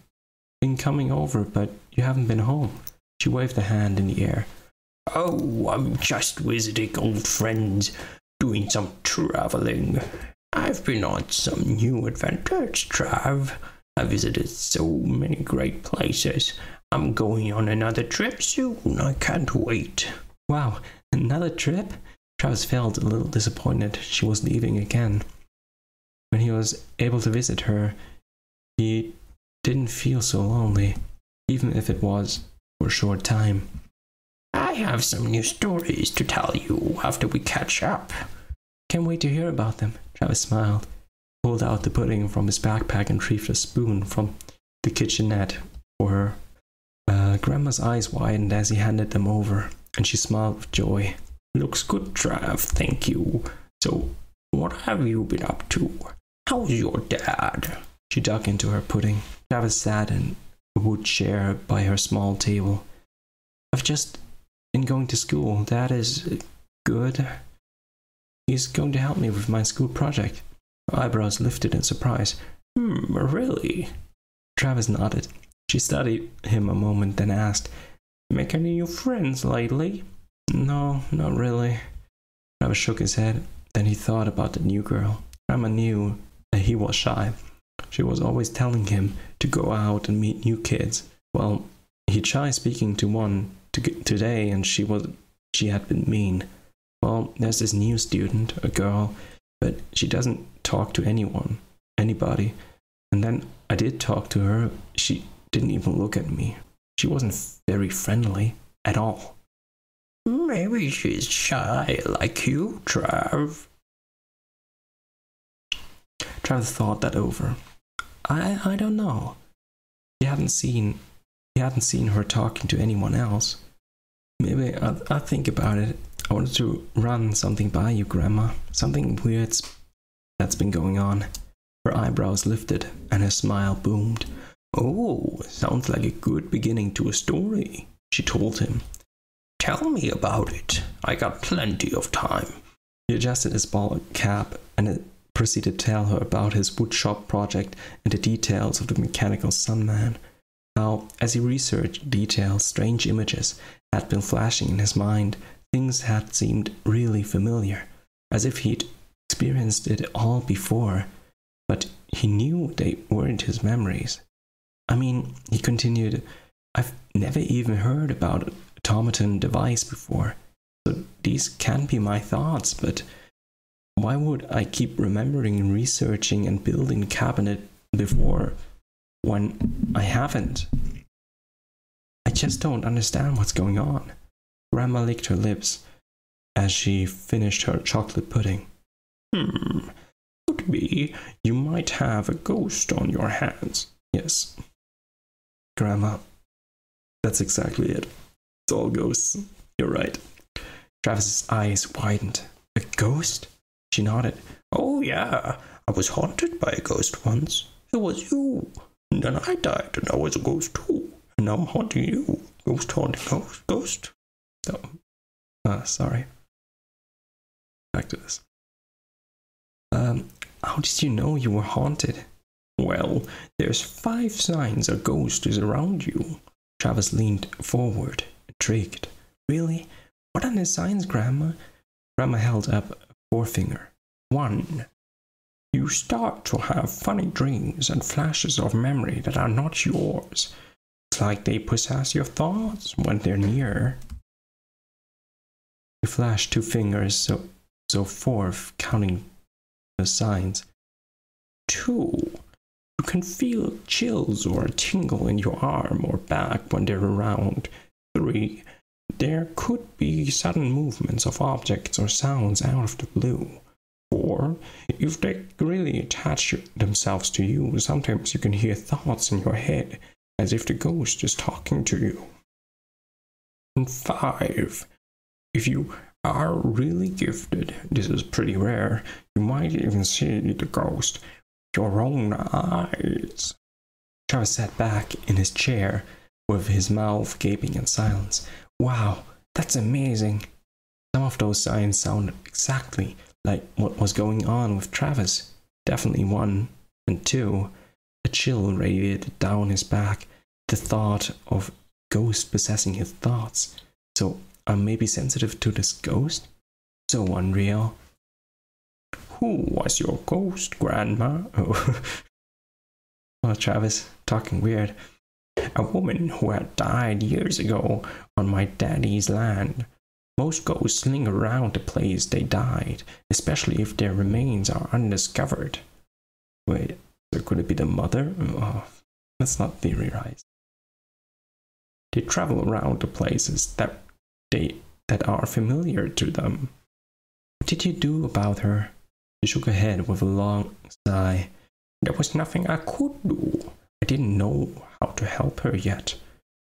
S1: been coming over, but you haven't been home." She waved a hand in the air. "Oh, I'm just visiting old friends, doing some traveling. I've been on some new adventures, Trav. I visited so many great places. I'm going on another trip soon. I can't wait." Wow, another trip? Travis felt a little disappointed she was leaving again. When he was able to visit her, he didn't feel so lonely, even if it was for a short time. "I
S2: have some new stories to tell you after we catch up.
S1: Can't wait to hear about them. Travis smiled, pulled out the pudding from his backpack and retrieved a spoon from the kitchenette for her. Grandma's eyes widened as he handed them over, and she smiled with joy.
S2: Looks good, Trav, thank you. So, what have you been up to? How's your dad?
S1: She dug into her pudding. Travis sat in a wood chair by her small table. I've just been going to school. Dad is good. He's going to help me with my school project. Her eyebrows lifted in surprise.
S2: Really?
S1: Travis nodded. She studied him a moment, then asked,
S2: Make any new friends lately?
S1: No, not really. Travis shook his head. Then he thought about the new girl. Grandma knew that he was shy. She was always telling him to go out and meet new kids. Well, he tried speaking to one today, and she had been mean. Well, there's this new student, a girl, but she doesn't talk to anybody. And then I did talk to her. She didn't even look at me. She wasn't very friendly at all.
S2: Maybe she's shy like you, Trav.
S1: Travis thought that over. I don't know. He hadn't seen her talking to anyone else. Maybe I'll think about it. I wanted to run something by you, Grandma. Something weird that's been going on. Her eyebrows lifted and her smile boomed.
S2: Oh, sounds like a good beginning to a story, she told him. Tell me about it. I got plenty of time.
S1: He adjusted his bald cap and proceeded to tell her about his woodshop project and the details of the mechanical sunman. How, as he researched details, strange images had been flashing in his mind. Things had seemed really familiar, as if he'd experienced it all before, but he knew they weren't his memories. I mean, he continued, I've never even heard about an automaton device before, so these can't be my thoughts, but why would I keep remembering and researching and building the cabinet before when I haven't? I just don't understand what's going on. Grandma licked her lips as she finished her chocolate pudding.
S2: Could be you might have a ghost on your hands.
S1: Yes, Grandma, that's exactly it. It's all ghosts. You're right. Travis's eyes widened. A ghost? She nodded.
S2: Oh yeah, I was haunted by a ghost once. It was you. And then I died and I was a ghost too. And now I'm haunting you. Ghost haunting ghost.
S1: Sorry. Back to this. How did you know you were haunted?
S2: Well, there's 5 signs a ghost is around you.
S1: Travis leaned forward, intrigued. Really? What are the signs, Grandma? Grandma held up a forefinger.
S2: 1. You start to have funny dreams and flashes of memory that are not yours. It's like they possess your thoughts when they're near.
S1: He flashed 2 fingers, so 4, counting the signs.
S2: 2. You can feel chills or a tingle in your arm or back when they're around. 3. There could be sudden movements of objects or sounds out of the blue. 4. If they really attach themselves to you, sometimes you can hear thoughts in your head as if the ghost is talking to you. And 5. If you are really gifted, this is pretty rare, you might even see the ghost with your own eyes.
S1: Travis sat back in his chair with his mouth gaping in silence. Wow, that's amazing. Some of those signs sound exactly like what was going on with Travis. Definitely 1 and 2. A chill radiated down his back. The thought of ghost possessing his thoughts. So I'm maybe sensitive to this ghost? So unreal.
S2: Who was your ghost, Grandma?
S1: Oh, Travis, talking weird.
S2: A woman who had died years ago on my daddy's land. Most ghosts linger around the place they died, especially if their remains are undiscovered.
S1: Wait, so could it be the mother? Oh, let's not theorize.
S2: They travel around the places that that are familiar to them. What did you do about her? She shook her head with a long sigh. There was nothing I could do. I didn't know how to help her yet.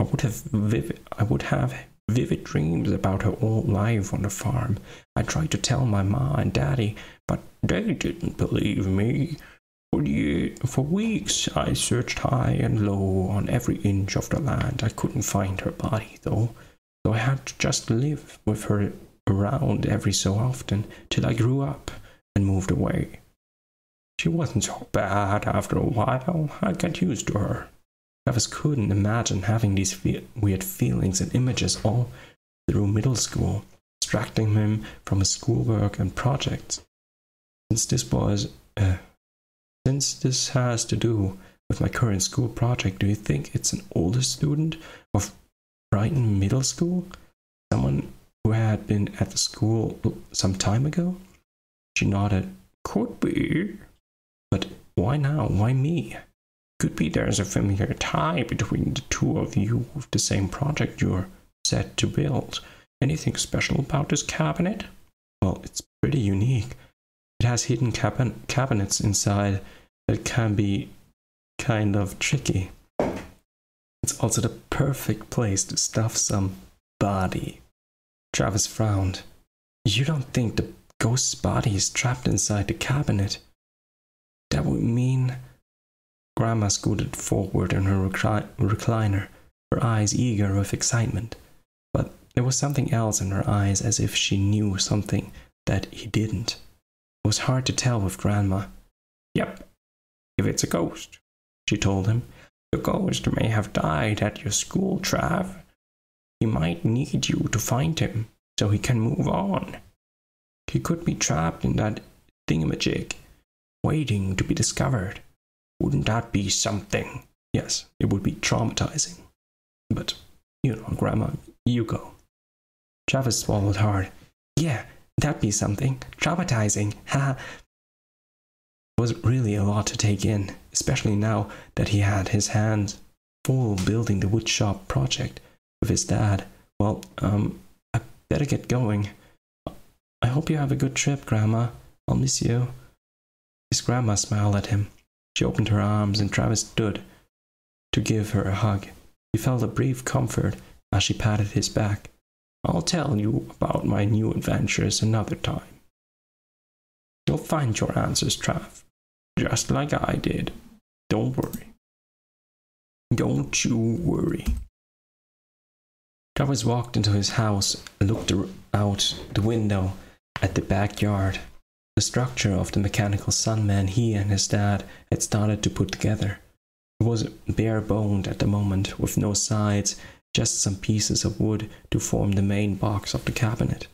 S2: I would have vivid dreams about her old life on the farm. I tried to tell my ma and daddy, but they didn't believe me. For weeks, I searched high and low on every inch of the land. I couldn't find her body, though, so I had to just live with her around every so often till I grew up and moved away. She wasn't so bad after a while. I got used to her. Travis couldn't imagine having these weird feelings and images all through middle school, distracting him from his schoolwork and projects. Since this has to do with my current school project, do you think it's an older student of Brighton Middle School? Someone who had been at the school some time ago? She nodded. Could be. But why now? Why me? Could be there's a familiar tie between the two of you with the same project you're set to build. Anything special about this cabinet? Well, it's pretty unique. It has hidden cabinets inside that can be kind of tricky. It's also the perfect place to stuff some body. Travis frowned. You don't think the ghost's body is trapped inside the cabinet? That would mean... Grandma scooted forward in her recliner, her eyes eager with excitement. But there was something else in her eyes, as if she knew something that he didn't. It was hard to tell with Grandma. Yep, if it's a ghost, she told him. The ghost may have died at your school, Trav. He might need you to find him, so he can move on. He could be trapped in that thingamajig, waiting to be discovered. Wouldn't that be something? Yes, it would be traumatizing. But, Grandma, you go. Travis swallowed hard. Yeah, that'd be something. Traumatizing. Ha! It was really a lot to take in, especially now that he had his hands full building the woodshop project with his dad. Well, I better get going. I hope you have a good trip, Grandma. I'll miss you. His grandma smiled at him. She opened her arms and Travis stood to give her a hug. He felt a brief comfort as she patted his back. I'll tell you about my new adventures another time. You'll find your answers, Trav, just like I did. Don't worry. Don't you worry. Travis walked into his house and looked out the window at the backyard. The structure of the mechanical sunman he and his dad had started to put together. It was bare-boned at the moment, with no sides, just some pieces of wood to form the main box of the cabinet.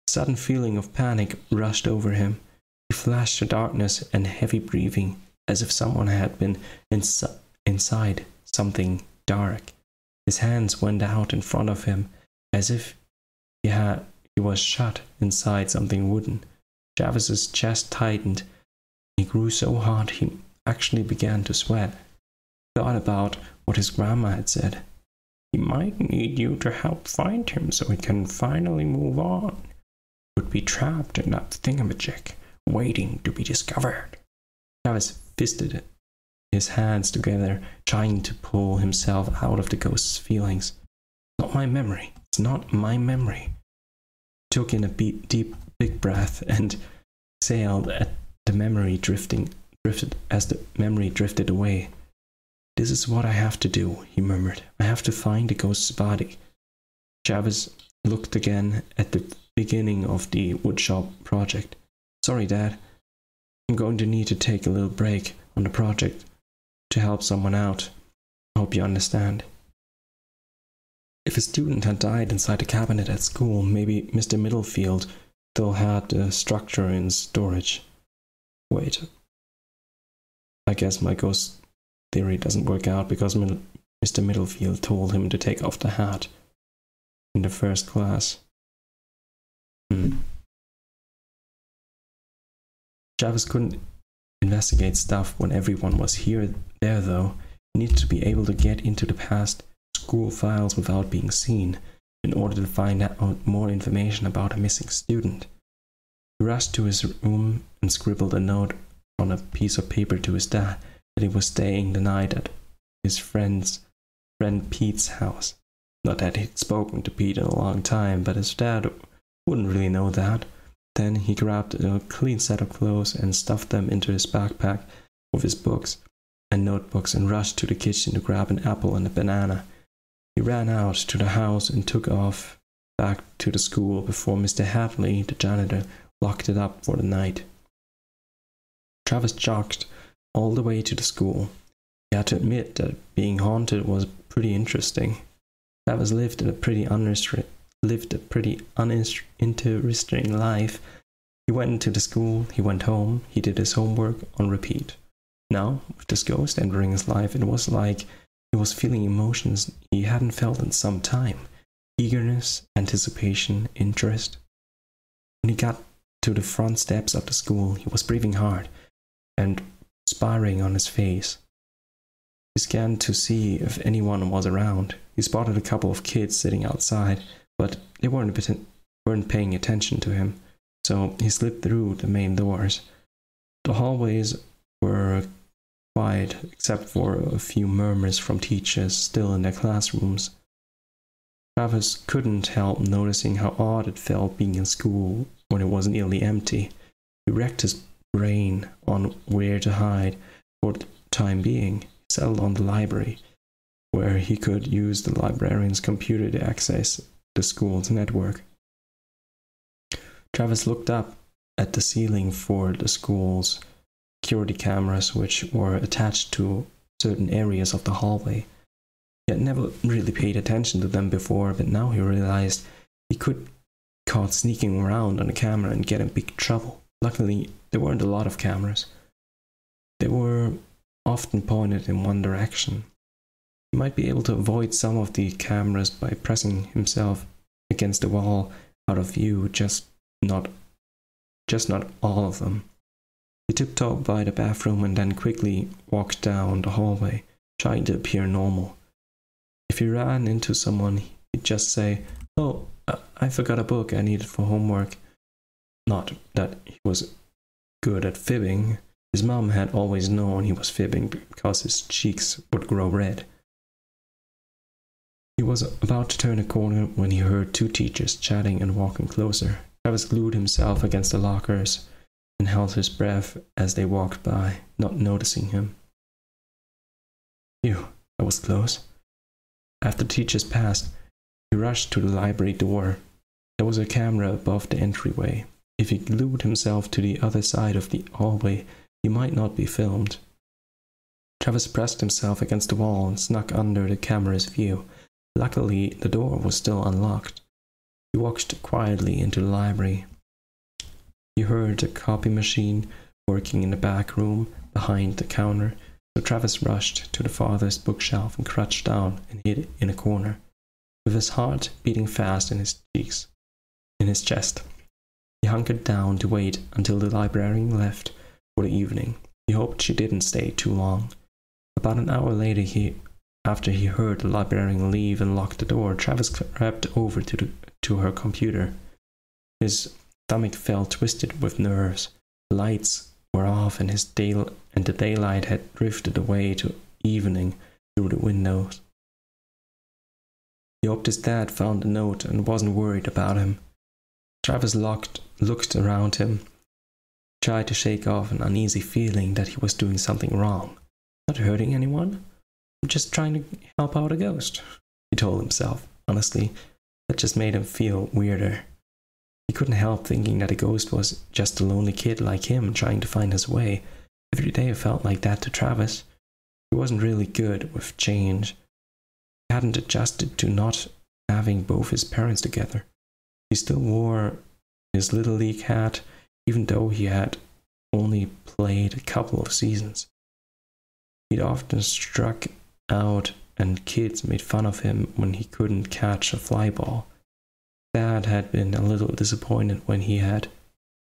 S2: A sudden feeling of panic rushed over him. He flashed to darkness and heavy breathing, as if someone had been inside something dark. His hands went out in front of him, as if he was shut inside something wooden. Travis's chest tightened. He grew so hot he actually began to sweat. He thought about what his grandma had said. He might need you to help find him so he can finally move on. He would be trapped in that thingamajig, waiting to be discovered. Travis fisted his hands together, trying to pull himself out of the ghost's feelings. Not my memory. It's not my memory. He took in a deep, big breath and exhaled as the memory drifted away. This is what I have to do, he murmured. I have to find the ghost's body. Travis looked again at the beginning of the woodshop project. Sorry, Dad. I'm going to need to take a little break on the project to help someone out. I hope you understand. If a student had died inside the cabinet at school, maybe Mr. Middlefield still had the structure in storage. Wait. I guess my ghost theory doesn't work out because Mr. Middlefield told him to take off the hat in the first class. Travis couldn't investigate stuff when everyone was there though. He needed to be able to get into the past school files without being seen.
S1: in order to find out more information about a missing student. He rushed to his room and scribbled a note on a piece of paper to his dad that he was staying the night at his friend Pete's house. Not that he'd spoken to Pete in a long time, but his dad wouldn't really know that. Then he grabbed a clean set of clothes and stuffed them into his backpack with his books and notebooks and rushed to the kitchen to grab an apple and a banana. He ran out to the house and took off back to the school before Mr. Hadley, the janitor, locked it up for the night. Travis jogged all the way to the school. He had to admit that being haunted was pretty interesting. Travis lived a pretty uninteresting life. He went into the school, he went home, he did his homework on repeat. Now, with this ghost entering his life, it was like he was feeling emotions he hadn't felt in some time. Eagerness, anticipation, interest. When he got to the front steps of the school, he was breathing hard and perspiring on his face. He scanned to see if anyone was around. He spotted a couple of kids sitting outside, but they weren't paying attention to him, so he slipped through the main doors. The hallways were quiet, except for a few murmurs from teachers still in their classrooms. Travis couldn't help noticing how odd it felt being in school when it was nearly empty. He racked his brain on where to hide. For the time being, he settled on the library, where he could use the librarian's computer to access the school's network. Travis looked up at the ceiling for the school's security cameras, which were attached to certain areas of the hallway. He had never really paid attention to them before, but now he realized he could be caught sneaking around on a camera and get in big trouble. Luckily, there weren't a lot of cameras. They were often pointed in one direction. He might be able to avoid some of the cameras by pressing himself against the wall out of view, just not all of them. He tiptoed by the bathroom and then quickly walked down the hallway, trying to appear normal. If he ran into someone, he'd just say, "Oh, I forgot a book I needed for homework." Not that he was good at fibbing. His mom had always known he was fibbing because his cheeks would grow red. He was about to turn a corner when he heard two teachers chatting and walking closer. Travis glued himself against the lockers and held his breath as they walked by, not noticing him. Phew, that was close. After the teachers passed, he rushed to the library door. There was a camera above the entryway. If he glued himself to the other side of the hallway, he might not be filmed. Travis pressed himself against the wall and snuck under the camera's view. Luckily, the door was still unlocked. He walked quietly into the library. He heard a copy machine working in the back room behind the counter, so Travis rushed to the farthest bookshelf and crouched down and hid in a corner, with his heart beating fast in his chest. He hunkered down to wait until the librarian left for the evening. He hoped she didn't stay too long. About an hour later, after he heard the librarian leave and lock the door, Travis crept over to her computer. His stomach felt twisted with nerves. The lights were off and the daylight had drifted away to evening through the windows. He hoped his dad found the note and wasn't worried about him. Travis looked around him, tried to shake off an uneasy feeling that he was doing something wrong. Not hurting anyone? I'm just trying to help out a ghost, he told himself. Honestly, that just made him feel weirder. He couldn't help thinking that a ghost was just a lonely kid like him trying to find his way. Every day felt like that to Travis. He wasn't really good with change. He hadn't adjusted to not having both his parents together. He still wore his Little League hat, even though he had only played a couple of seasons. He'd often struck out and kids made fun of him when he couldn't catch a fly ball. Dad had been a little disappointed when he had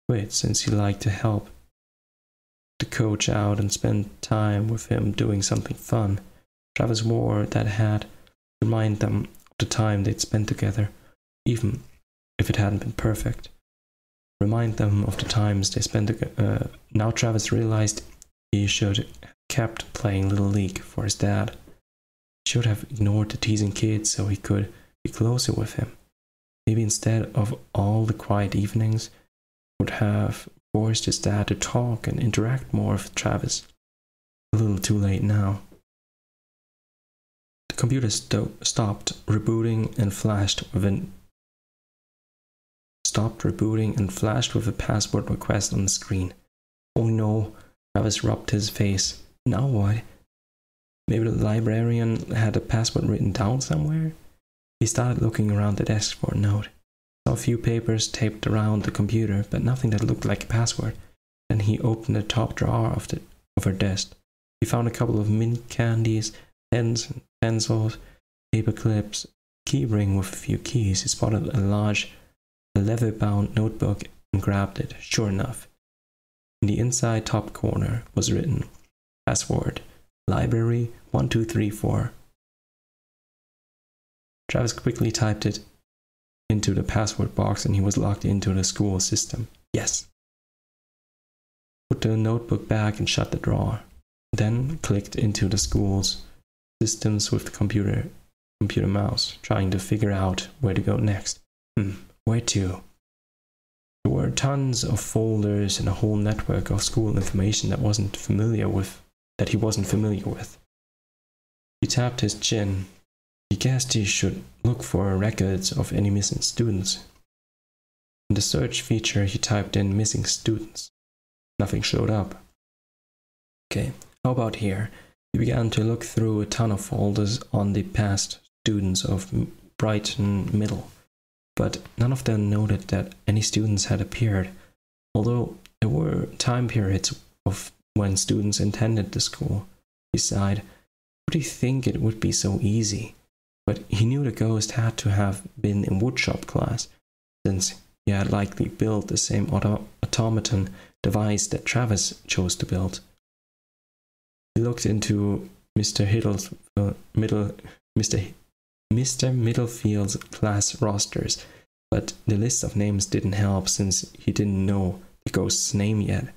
S1: quit, since he liked to help the coach out and spend time with him doing something fun. Travis wore that hat to remind them the time they'd spent together, even if it hadn't been perfect. Remind them of the times they spent together. Now Travis realized he should have kept playing Little League for his dad. He should have ignored the teasing kids so he could be closer with him. Maybe instead of all the quiet evenings, would have forced his dad to talk and interact more with Travis. A little too late now. The computer stopped rebooting and flashed with a password request on the screen. Oh no, Travis rubbed his face. Now what? Maybe the librarian had a password written down somewhere? He started looking around the desk for a note. Saw a few papers taped around the computer, but nothing that looked like a password. Then he opened the top drawer of her desk. He found a couple of mint candies, pens, pencils, paper clips, a key ring with a few keys. He spotted a large leather-bound notebook and grabbed it. Sure enough, in the inside top corner was written, password, library 1234. Travis quickly typed it into the password box and he was logged into the school system. Yes. Put the notebook back and shut the drawer. Then clicked into the school's systems with the computer mouse, trying to figure out where to go next. Where to? There were tons of folders and a whole network of school information that he wasn't familiar with. He tapped his chin. He guessed he should look for records of any missing students. In the search feature, he typed in missing students. Nothing showed up. Okay, how about here? He began to look through a ton of folders on the past students of Brighton Middle, but none of them noted that any students had appeared, although there were time periods of when students attended the school. He sighed. Would he think it would be so easy? But he knew the ghost had to have been in woodshop class, since he had likely built the same automaton device that Travis chose to build. He looked into Mr. Middlefield's class rosters, but the list of names didn't help since he didn't know the ghost's name yet.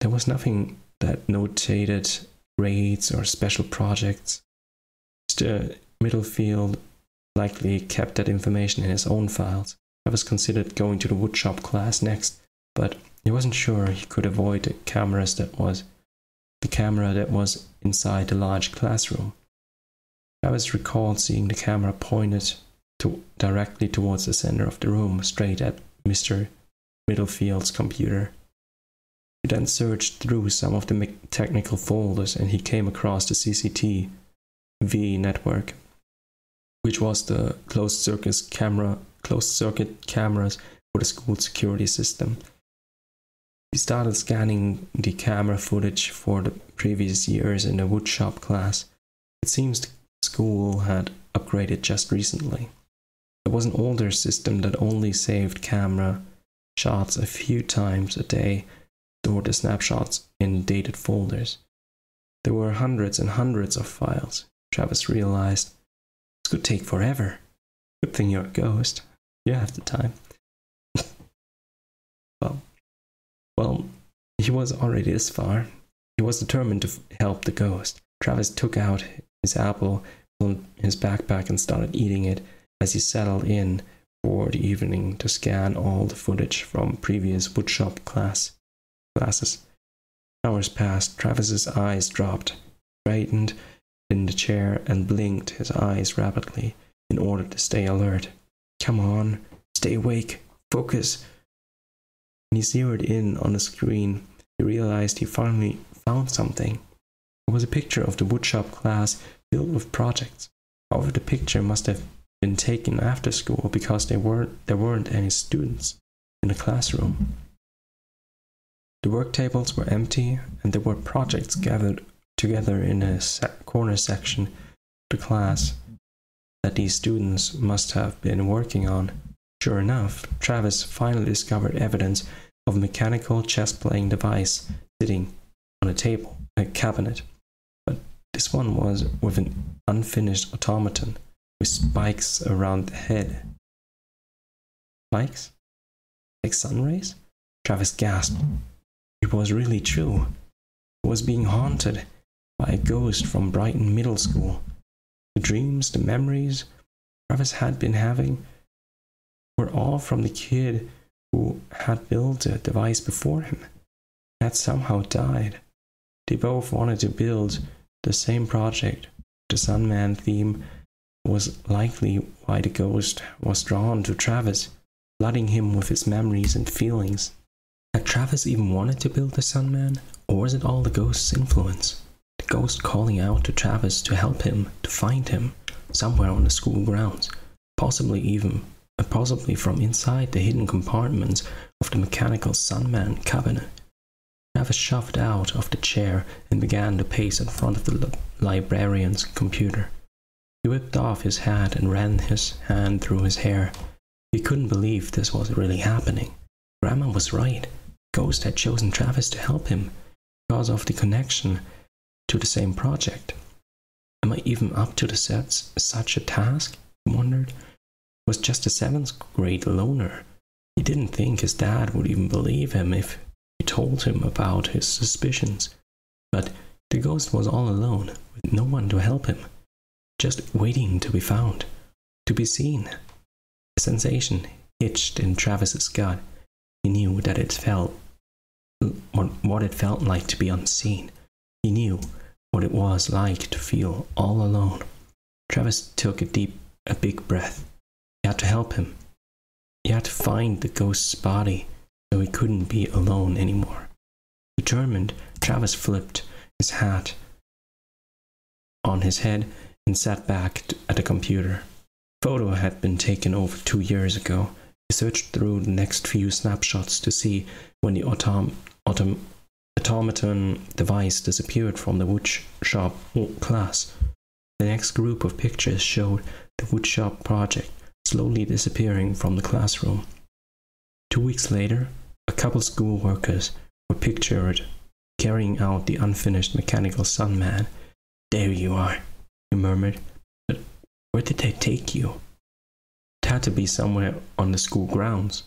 S1: There was nothing that notated grades or special projects. Mr. Middlefield likely kept that information in his own files. Travis considered going to the woodshop class next, but he wasn't sure he could avoid the camera that was inside the large classroom. Travis recalled seeing the camera pointed directly towards the center of the room, straight at Mr. Middlefield's computer. He then searched through some of the technical folders and he came across the CCTV network, which was the closed circuit cameras for the school security system. He started scanning the camera footage for the previous years in the woodshop class. It seems the school had upgraded just recently. There was an older system that only saved camera shots a few times a day, stored the snapshots in dated folders. There were hundreds and hundreds of files. Travis realized this could take forever. Good thing you're a ghost. You have the time. Well, he was already this far. He was determined to help the ghost. Travis took out his apple from his backpack and started eating it as he settled in for the evening to scan all the footage from previous woodshop classes. Hours passed. Travis's eyes dropped, straightened in the chair and blinked his eyes rapidly in order to stay alert. Come on, stay awake, focus. When he zeroed in on the screen, he realized he finally found something. It was a picture of the woodshop class filled with projects. However, the picture must have been taken after school because there weren't any students in the classroom. The work tables were empty and there were projects gathered together in a corner section of the class that these students must have been working on. Sure enough, Travis finally discovered evidence of a mechanical chess-playing device sitting on a cabinet. But the This one was with an unfinished automaton with spikes around the head. Spikes? Like sun rays? Travis gasped. It was really true. It was being haunted by a ghost from Brighton Middle School. The dreams, the memories Travis had been having were all from the kid who had built the device before him, had somehow died. They both wanted to build the same project. The Sunman theme was likely why the ghost was drawn to Travis, flooding him with his memories and feelings. Had Travis even wanted to build the Sunman, or was it all the ghost's influence? The ghost calling out to Travis to help him, to find him, somewhere on the school grounds, possibly from inside the hidden compartments of the mechanical Sunman cabinet. Travis shoved out of the chair and began to pace in front of the librarian's computer. He whipped off his hat and ran his hand through his hair. He couldn't believe this was really happening. Grandma was right. Ghost had chosen Travis to help him because of the connection to the same project. Am I even up to such a task? He wondered. Was just a 7th grade loner. He didn't think his dad would even believe him if he told him about his suspicions. But the ghost was all alone, with no one to help him, just waiting to be found, to be seen. A sensation itched in Travis's gut. He knew that it felt what it felt like to be unseen. He knew what it was like to feel all alone. Travis took a big breath. He had to help him. He had to find the ghost's body so he couldn't be alone anymore. Determined, Travis flipped his hat on his head and sat back at the computer. The photo had been taken over 2 years ago. He searched through the next few snapshots to see when the automaton device disappeared from the woodshop class. The next group of pictures showed the woodshop project slowly disappearing from the classroom. 2 weeks later, a couple school workers were pictured carrying out the unfinished mechanical Sunman. "There you are," he murmured. "But where did they take you?" It had to be somewhere on the school grounds.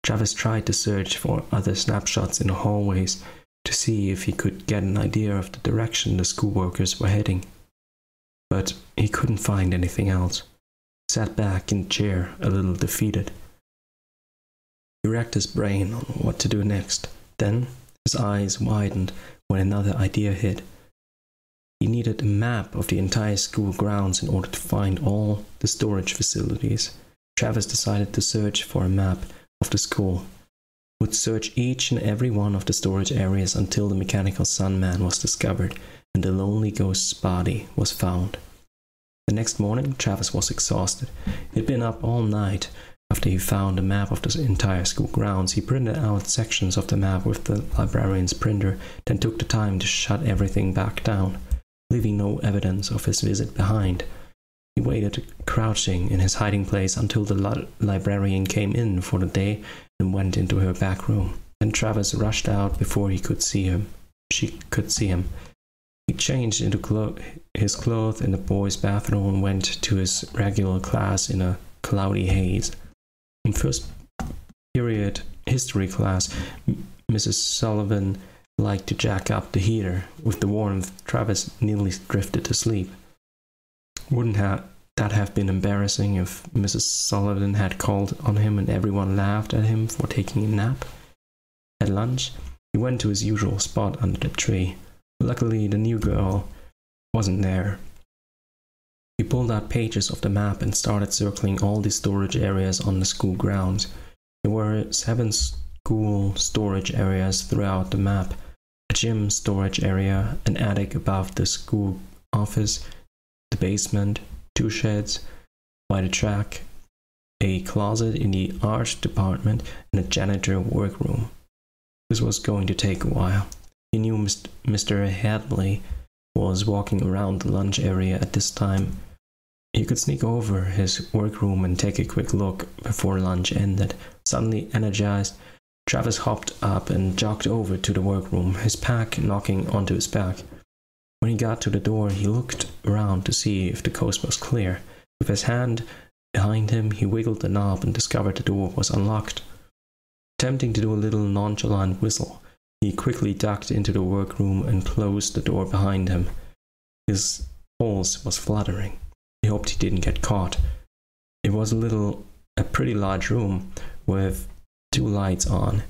S1: Travis tried to search for other snapshots in the hallways to see if he could get an idea of the direction the school workers were heading. But he couldn't find anything else. He sat back in the chair, a little defeated. He racked his brain on what to do next. Then his eyes widened when another idea hit. He needed a map of the entire school grounds in order to find all the storage facilities. Travis decided to search for a map of the school. He would search each and every one of the storage areas until the mechanical Sunman was discovered and the lonely ghost's body was found. The next morning, Travis was exhausted. He'd been up all night. After he found a map of the entire school grounds, he printed out sections of the map with the librarian's printer, then took the time to shut everything back down, leaving no evidence of his visit behind. He waited, crouching in his hiding place, until the librarian came in for the day and went into her back room. Then Travis rushed out before she could see him. He changed into his clothes in the boys' bathroom and went to his regular class in a cloudy haze. In first period history class, Mrs. Sullivan liked to jack up the heater. With the warmth, Travis nearly drifted to sleep. Wouldn't that have been embarrassing if Mrs. Sullivan had called on him and everyone laughed at him for taking a nap? At lunch, he went to his usual spot under the tree. Luckily, the new girl wasn't there. He pulled out pages of the map and started circling all the storage areas on the school grounds. There were 7 school storage areas throughout the map: a gym storage area, an attic above the school office, the basement, 2 sheds by the track, a closet in the art department, and a janitor workroom. This was going to take a while. He knew Mr. Hadley was walking around the lunch area at this time. He could sneak over his workroom and take a quick look before lunch ended. Suddenly energized, Travis hopped up and jogged over to the workroom, his pack knocking onto his back. When he got to the door, he looked around to see if the coast was clear. With his hand behind him, he wiggled the knob and discovered the door was unlocked. Attempting to do a little nonchalant whistle, he quickly ducked into the workroom and closed the door behind him. His pulse was fluttering. He hoped he didn't get caught. It was a pretty large room with 2 lights on.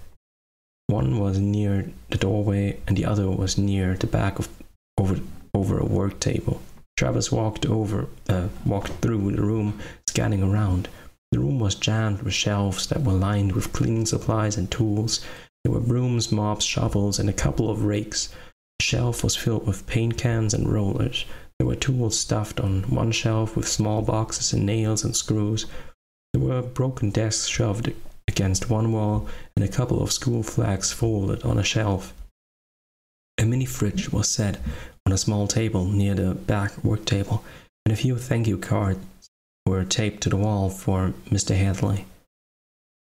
S1: One was near the doorway and the other was near the back of over a work table. Travis walked through the room, scanning around. The room was jammed with shelves that were lined with cleaning supplies and tools. There were brooms, mops, shovels, and a couple of rakes. The shelf was filled with paint cans and rollers. There were tools stuffed on one shelf with small boxes and nails and screws. There were broken desks shoved against one wall and a couple of school flags folded on a shelf. A mini fridge was set on a small table near the back work table, and a few thank you cards were taped to the wall for Mr. Hadley.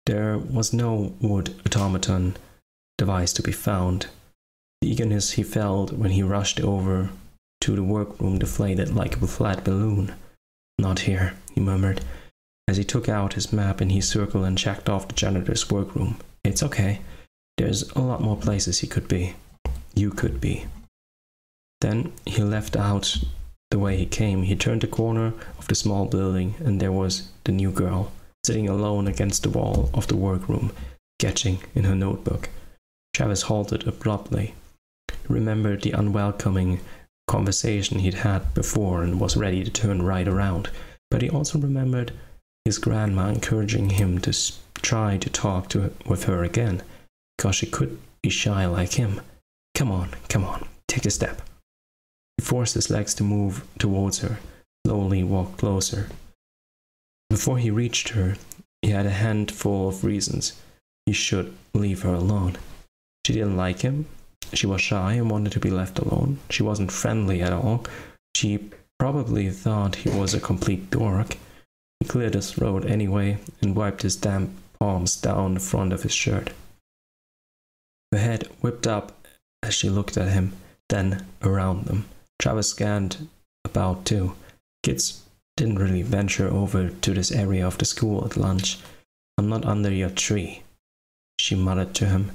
S1: There was no wood automaton device to be found. The eagerness he felt when he rushed over to the workroom deflated like a flat balloon. "Not here," he murmured, as he took out his map and he circled and checked off the janitor's workroom. "It's okay. There's a lot more places he could be. You could be." Then he left out the way he came. He turned the corner of the small building, and there was the new girl, sitting alone against the wall of the workroom, sketching in her notebook. Travis halted abruptly. He remembered the unwelcoming conversation he'd had before and was ready to turn right around, but he also remembered his grandma encouraging him to try to talk with her again, because she could be shy like him. Come on, take a step." He forced his legs to move towards her, slowly walked closer. Before he reached her, he had a handful of reasons he should leave her alone. She didn't like him. She was shy and wanted to be left alone. She wasn't friendly at all. She probably thought he was a complete dork. He cleared his throat anyway and wiped his damp palms down the front of his shirt. Her head whipped up as she looked at him, then around them. Travis scanned about too. Kids didn't really venture over to this area of the school at lunch. "I'm not under your tree," she muttered to him,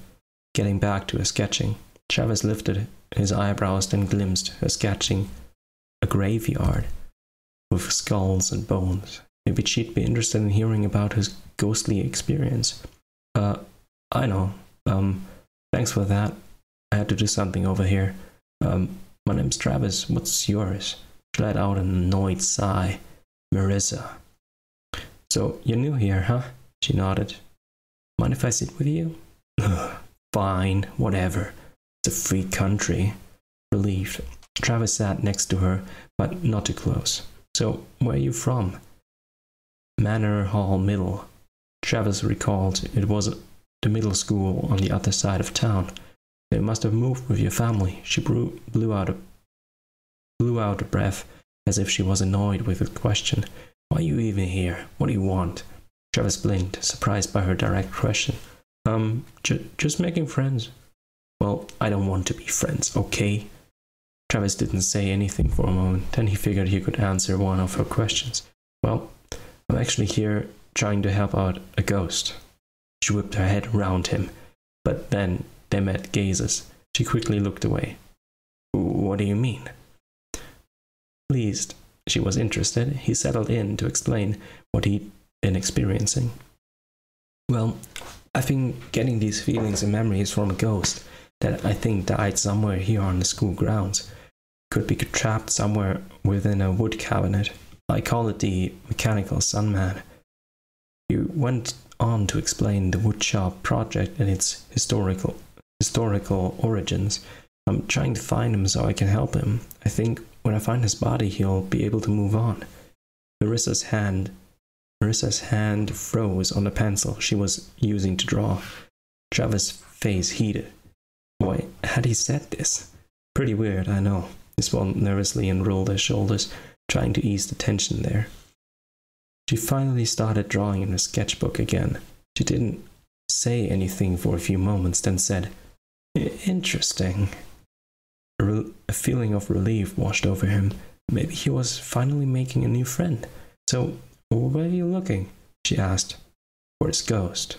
S1: getting back to her sketching. Travis lifted his eyebrows, then glimpsed her sketching a graveyard with skulls and bones. Maybe she'd be interested in hearing about his ghostly experience. I know. Thanks for that. I had to do something over here. My name's Travis. What's yours?" She let out an annoyed sigh. "Marissa." "So you're new here, huh?" She nodded. "Mind if I sit with you?" "Fine, whatever. It's a free country." Relieved, Travis sat next to her, but not too close. "So, where are you from?" "Manor Hall Middle." Travis recalled it was the middle school on the other side of town. "They must have moved with your family." She blew out a breath, as if she was annoyed with the question. "Why are you even here? What do you want?" Travis blinked, surprised by her direct question. Just making friends." "Well, I don't want to be friends, okay?" Travis didn't say anything for a moment. Then he figured he could answer one of her questions. "Well, I'm actually here trying to help out a ghost." She whipped her head around him, but then they met gazes. She quickly looked away. "What do you mean?" Pleased she was interested, he settled in to explain what he'd been experiencing. "Well, I've been getting these feelings and memories from a ghost that I think died somewhere here on the school grounds. Could be trapped somewhere within a wood cabinet. I call it the Mechanical Sun Man." He went on to explain the woodshop project and its historical origins. "I'm trying to find him so I can help him. I think when I find his body, he'll be able to move on." Marissa's hand froze on the pencil she was using to draw. Travis' face heated. Why had he said this? Pretty weird, I know. He swallowed nervously and rolled his shoulders, trying to ease the tension there. She finally started drawing in her sketchbook again. She didn't say anything for a few moments, then said, "Interesting." A feeling of relief washed over him. Maybe he was finally making a new friend. "So, where are you looking?" she asked. "For his ghost."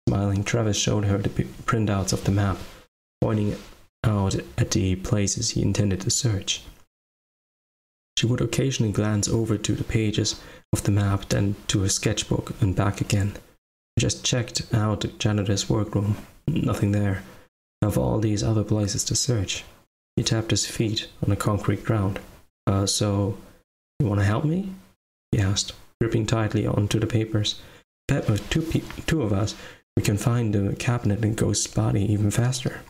S1: Smiling, Travis showed her the printouts of the map, pointing out at the places he intended to search. She would occasionally glance over to the pages of the map, then to her sketchbook and back again. I just checked out the janitor's workroom. Nothing there. Of all these other places to search. He tapped his feet on the concrete ground. So, you want to help me?" he asked, gripping tightly onto the papers. "Bet with two of us, we can find the cabinet and Ghost's body even faster."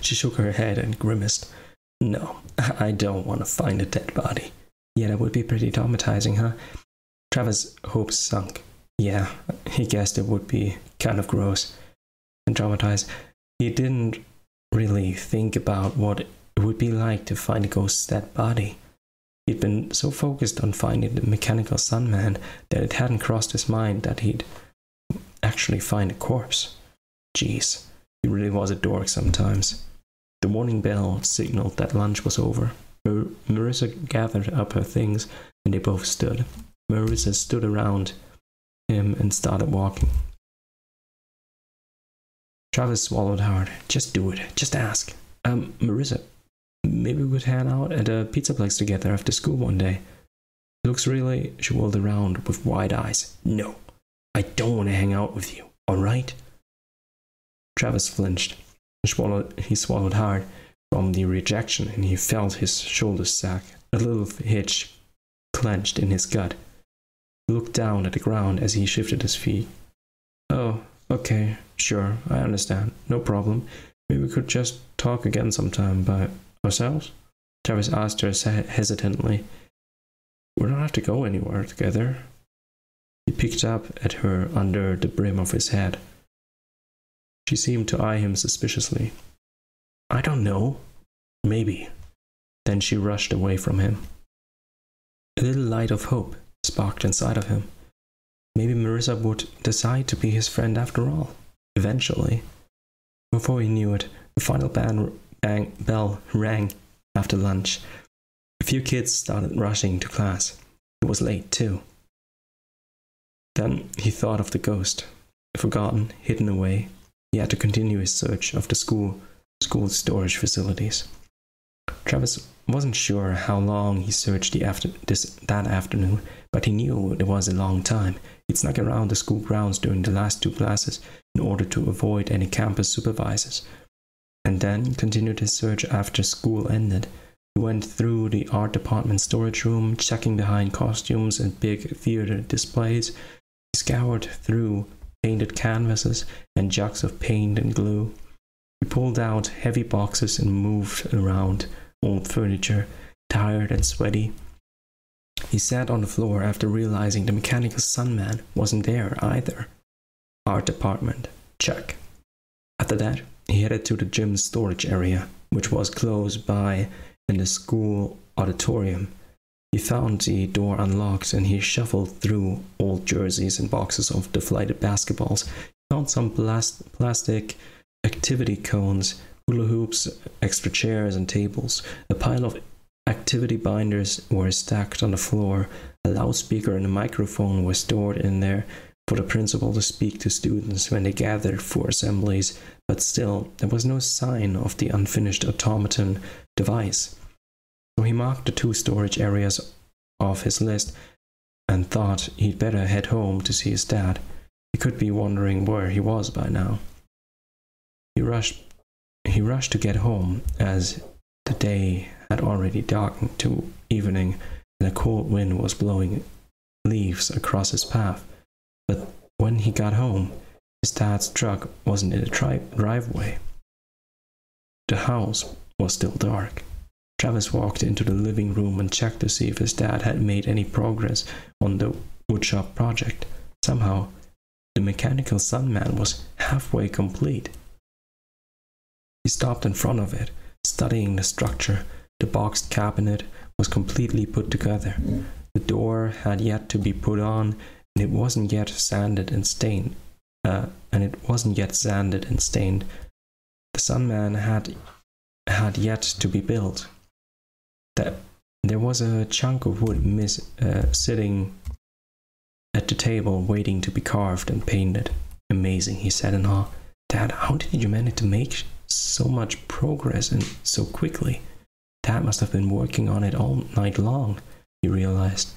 S1: She shook her head and grimaced. "No, I don't want to find a dead body." "Yeah, that would be pretty traumatizing, huh?" Travis' hopes sunk. Yeah, he guessed it would be kind of gross and traumatized. He didn't really think about what it would be like to find a ghost's dead body. He'd been so focused on finding the mechanical Sunman that it hadn't crossed his mind that he'd actually find a corpse. Jeez, he really was a dork sometimes. The warning bell signaled that lunch was over. Marissa gathered up her things and they both stood. Marissa stood around him and started walking. Travis swallowed hard. "Just do it. Just ask. Marissa, maybe we could hang out at a Pizzaplex together after school one day." "It looks really..." She whirled around with wide eyes. "No, I don't want to hang out with you, alright?" Travis flinched. He swallowed hard from the rejection and he felt his shoulders sag. A little hitch clenched in his gut. He looked down at the ground as he shifted his feet. "Oh, okay, sure, I understand. No problem. Maybe we could just talk again sometime by ourselves?" Travis asked her hesitantly. "We don't have to go anywhere together." He picked up at her under the brim of his head. She seemed to eye him suspiciously. "I don't know. Maybe." Then she rushed away from him. A little light of hope sparked inside of him. Maybe Marissa would decide to be his friend after all, eventually. Before he knew it, the final bell rang after lunch. A few kids started rushing to class. It was late, too. Then he thought of the ghost. Forgotten, hidden away, he had to continue his search of the school's storage facilities. Travis wasn't sure how long he searched that afternoon, but he knew it was a long time. He'd snuck around the school grounds during the last 2 classes in order to avoid any campus supervisors, and then continued his search after school ended. He went through the art department storage room, checking behind costumes and big theater displays. He scoured through painted canvases and jugs of paint and glue. He pulled out heavy boxes and moved around old furniture, tired and sweaty. He sat on the floor after realizing the mechanical Sunman wasn't there either. Art department, check. After that, he headed to the gym's storage area, which was close by in the school auditorium. He found the door unlocked and he shuffled through old jerseys and boxes of deflated basketballs. He found some plastic activity cones, hula hoops, extra chairs and tables. A pile of activity binders were stacked on the floor. A loudspeaker and a microphone were stored in there for the principal to speak to students when they gathered for assemblies, but still there was no sign of the unfinished automaton device. So he marked the 2 storage areas off his list and thought he'd better head home to see his dad. He could be wondering where he was by now. He rushed to get home as the day had already darkened to evening and a cold wind was blowing leaves across his path. But when he got home, his dad's truck wasn't in the driveway. The house was still dark. Travis walked into the living room and checked to see if his dad had made any progress on the woodshop project. Somehow, the mechanical Sunman was halfway complete. He stopped in front of it, studying the structure. The boxed cabinet was completely put together. The door had yet to be put on, and it wasn't yet sanded and stained. The Sunman had yet to be built. That there was a chunk of wood sitting at the table waiting to be carved and painted. Amazing, he said in awe. Dad, how did you manage to make so much progress and so quickly? Dad must have been working on it all night long, he realized.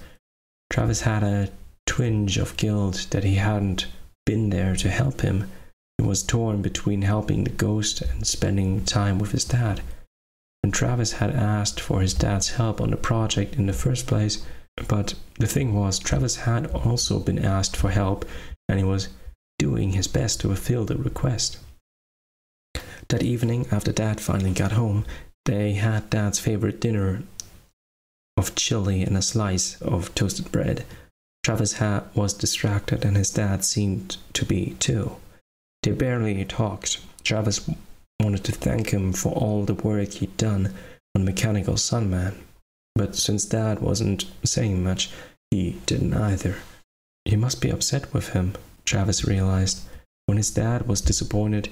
S1: Travis had a twinge of guilt that he hadn't been there to help him. He was torn between helping the ghost and spending time with his dad. When Travis had asked for his dad's help on the project in the first place, but the thing was, Travis had also been asked for help, and he was doing his best to fulfill the request. That evening, after Dad finally got home, they had Dad's favorite dinner of chili and a slice of toasted bread. Travis was distracted, and his dad seemed to be too. They barely talked. Travis wanted to thank him for all the work he'd done on Mechanical Sunman, but since Dad wasn't saying much, he didn't either. He must be upset with him, Travis realized. When his dad was disappointed,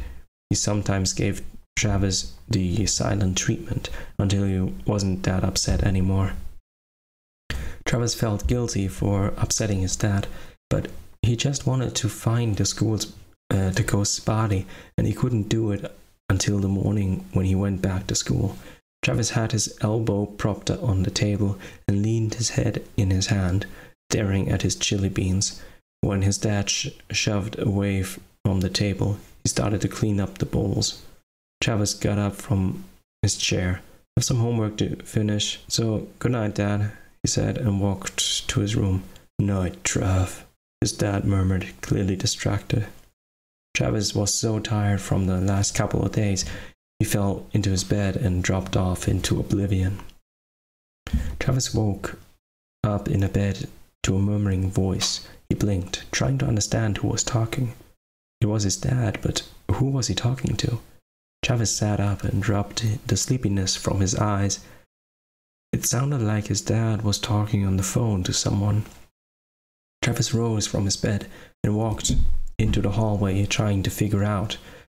S1: he sometimes gave Travis the silent treatment until he wasn't that upset anymore. Travis felt guilty for upsetting his dad, but he just wanted to find the ghost's body, and he couldn't do it until the morning when he went back to school. Travis had his elbow propped on the table and leaned his head in his hand, staring at his chili beans. When his dad shoved away from the table, he started to clean up the bowls. Travis got up from his chair. I have some homework to finish, so good night, Dad, he said, and walked to his room. Night, Trav, his dad murmured, clearly distracted. Travis was so tired from the last couple of days, he fell into his bed and dropped off into oblivion. Travis woke up in a bed to a murmuring voice. He blinked, trying to understand who was talking. It was his dad, but who was he talking to? Travis sat up and dropped the sleepiness from his eyes. It sounded like his dad was talking on the phone to someone. Travis rose from his bed and walked into the hallway, trying to figure out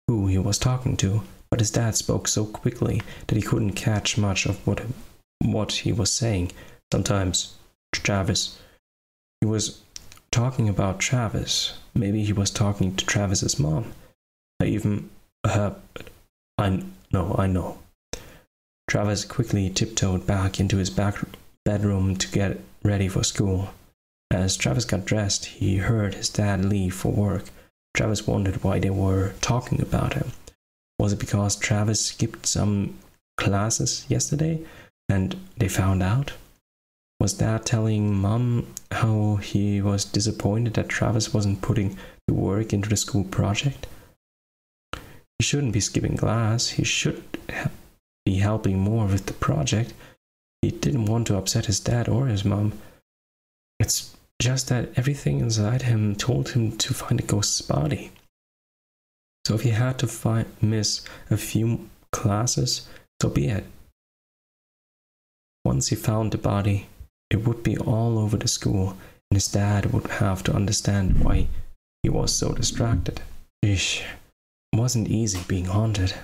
S1: who he was talking to, but his dad spoke so quickly that he couldn't catch much of what he was saying. Sometimes Travis. He was talking about Travis. Maybe he was talking to Travis's mom. I know. Travis quickly tiptoed back into his bedroom to get ready for school. As Travis got dressed, he heard his dad leave for work. Travis wondered why they were talking about him. Was it because Travis skipped some classes yesterday and they found out? Was Dad telling Mom how he was disappointed that Travis wasn't putting the work into the school project? He shouldn't be skipping class. He should be helping more with the project. He didn't want to upset his dad or his mom. It's just that everything inside him told him to find a ghost's body. So if he had to miss a few classes, so be it. Once he found the body, it would be all over the school, and his dad would have to understand why he was so distracted. It wasn't easy being haunted.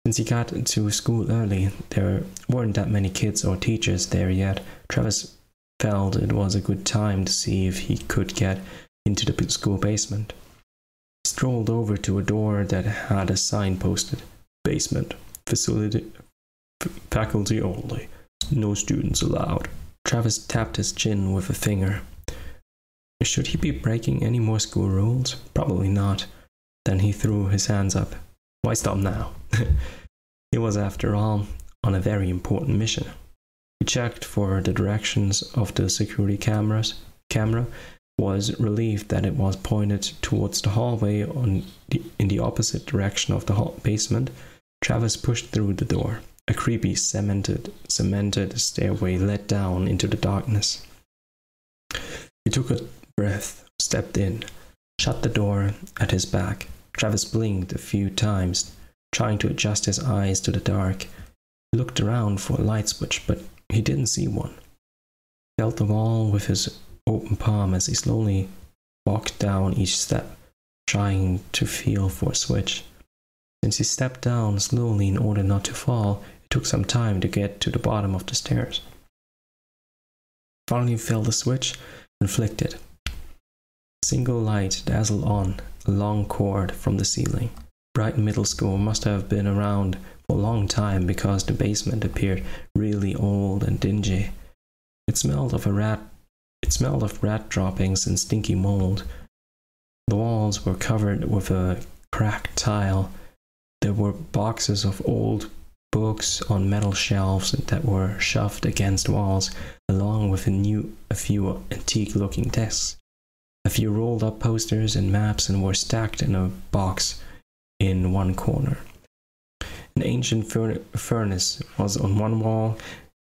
S1: Since he got to school early, there weren't that many kids or teachers there yet. Travis felt it was a good time to see if he could get into the school basement. He strolled over to a door that had a sign posted, "Basement, facility, faculty only, no students allowed." Travis tapped his chin with a finger. Should he be breaking any more school rules? Probably not. Then he threw his hands up. Why stop now? He was, after all, on a very important mission. He checked for the directions of the security camera, was relieved that it was pointed towards the hallway in the opposite direction of the basement. Travis pushed through the door. A creepy cemented stairway led down into the darkness. He took a breath, stepped in, shut the door at his back. Travis blinked a few times, trying to adjust his eyes to the dark. He looked around for a light switch, but he didn't see one. He felt the wall with his open palm as he slowly walked down each step, trying to feel for a switch. Since he stepped down slowly in order not to fall, it took some time to get to the bottom of the stairs. Finally filled the switch and flicked it. A single light dazzled on a long cord from the ceiling. Brighton Middle School must have been around for a long time because the basement appeared really old and dingy. It smelled of rat droppings and stinky mold. The walls were covered with a cracked tile. There were boxes of old books on metal shelves that were shoved against walls, along with a few antique-looking desks. A few rolled-up posters and maps and were stacked in a box in one corner. An ancient furnace was on one wall,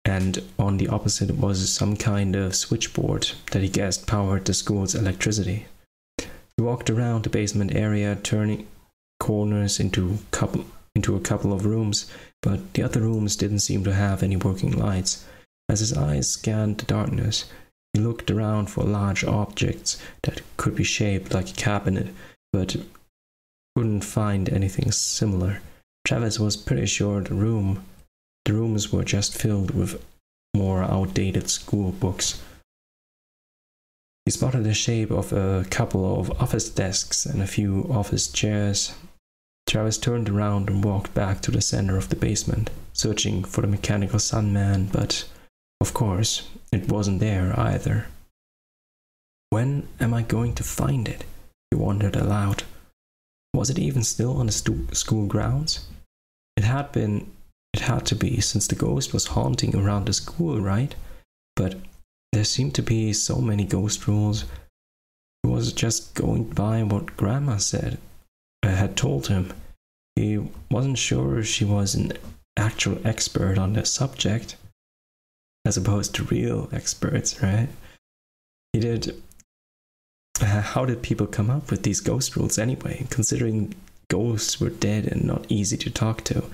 S1: and on the opposite was some kind of switchboard that he guessed powered the school's electricity. He walked around the basement area, turning corners into a couple of rooms, but the other rooms didn't seem to have any working lights. As his eyes scanned the darkness, he looked around for large objects that could be shaped like a cabinet, but couldn't find anything similar. Travis was pretty sure the rooms were just filled with more outdated school books. He spotted the shape of a couple of office desks and a few office chairs. Travis turned around and walked back to the center of the basement, searching for the mechanical Sunman, but, of course, it wasn't there either. When am I going to find it? He wondered aloud. Was it even still on the school grounds? It had to be, since the ghost was haunting around the school, right? But there seemed to be so many ghost rules. He was just going by what Grandma had told him. He wasn't sure she was an actual expert on the subject, as opposed to real experts, right? How did people come up with these ghost rules anyway, considering ghosts were dead and not easy to talk to?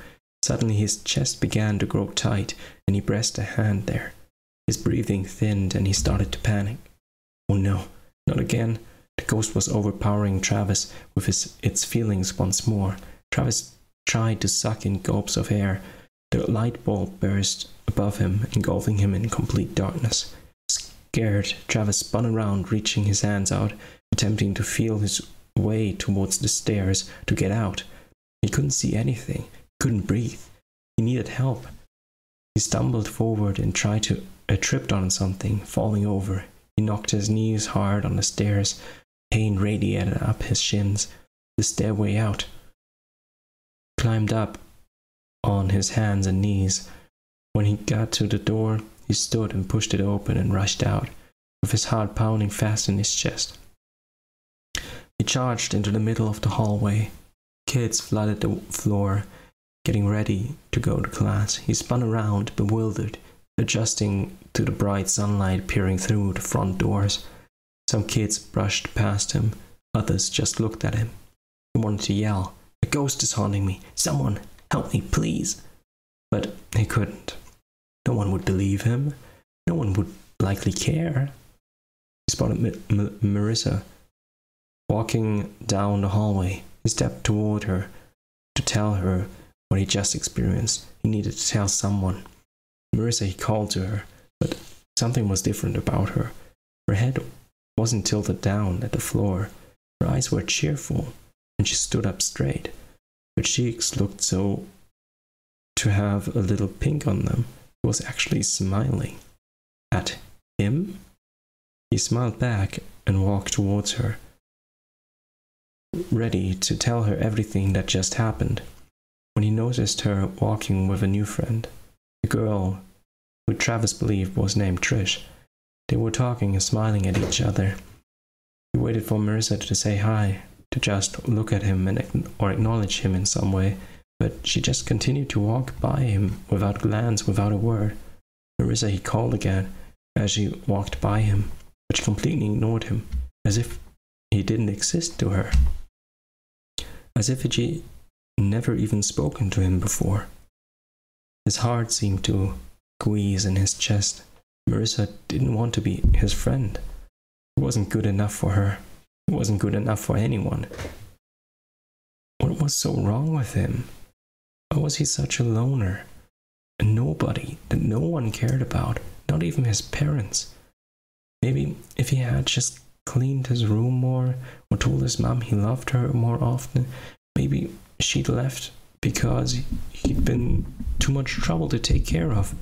S1: Suddenly his chest began to grow tight, and he pressed a hand there. His breathing thinned, and he started to panic. Oh no, not again. The ghost was overpowering Travis with its feelings once more. Travis tried to suck in gulps of air. The light bulb burst above him, engulfing him in complete darkness. Scared, Travis spun around, reaching his hands out, attempting to feel his way towards the stairs to get out. He couldn't see anything, couldn't breathe. He needed help. He stumbled forward and tripped on something, falling over. He knocked his knees hard on the stairs. Pain radiated up his shins. The stairway out. Climbed up on his hands and knees. When he got to the door, he stood and pushed it open and rushed out, with his heart pounding fast in his chest. He charged into the middle of the hallway. Kids flooded the floor, getting ready to go to class. He spun around, bewildered, adjusting to the bright sunlight peering through the front doors. Some kids brushed past him, others just looked at him. He wanted to yell, "A ghost is haunting me! Someone, help me, please!" But he couldn't. No one would believe him. No one would likely care. He spotted Marissa walking down the hallway. He stepped toward her to tell her what he just experienced. He needed to tell someone. Marissa, he called to her, but something was different about her. Her head wasn't tilted down at the floor. Her eyes were cheerful, and she stood up straight. Her cheeks looked so to have a little pink on them. She was actually smiling. At him? He smiled back and walked towards her, ready to tell her everything that just happened, when he noticed her walking with a new friend, a girl who Travis believed was named Trish. They were talking and smiling at each other. He waited for Marissa to say hi, to just look at him or acknowledge him in some way, but she just continued to walk by him without glance, without a word. Marissa, he called again as she walked by him, but she completely ignored him, as if he didn't exist to her. As if she never even spoken to him before. His heart seemed to squeeze in his chest. Marissa didn't want to be his friend. He wasn't good enough for her. He wasn't good enough for anyone. What What was so wrong with him? Why was he such a loner? A nobody that no one cared about, not even his parents. Maybe if he had just cleaned his room more, or told his mom he loved her more often, maybe she'd left because he'd been too much trouble to take care of.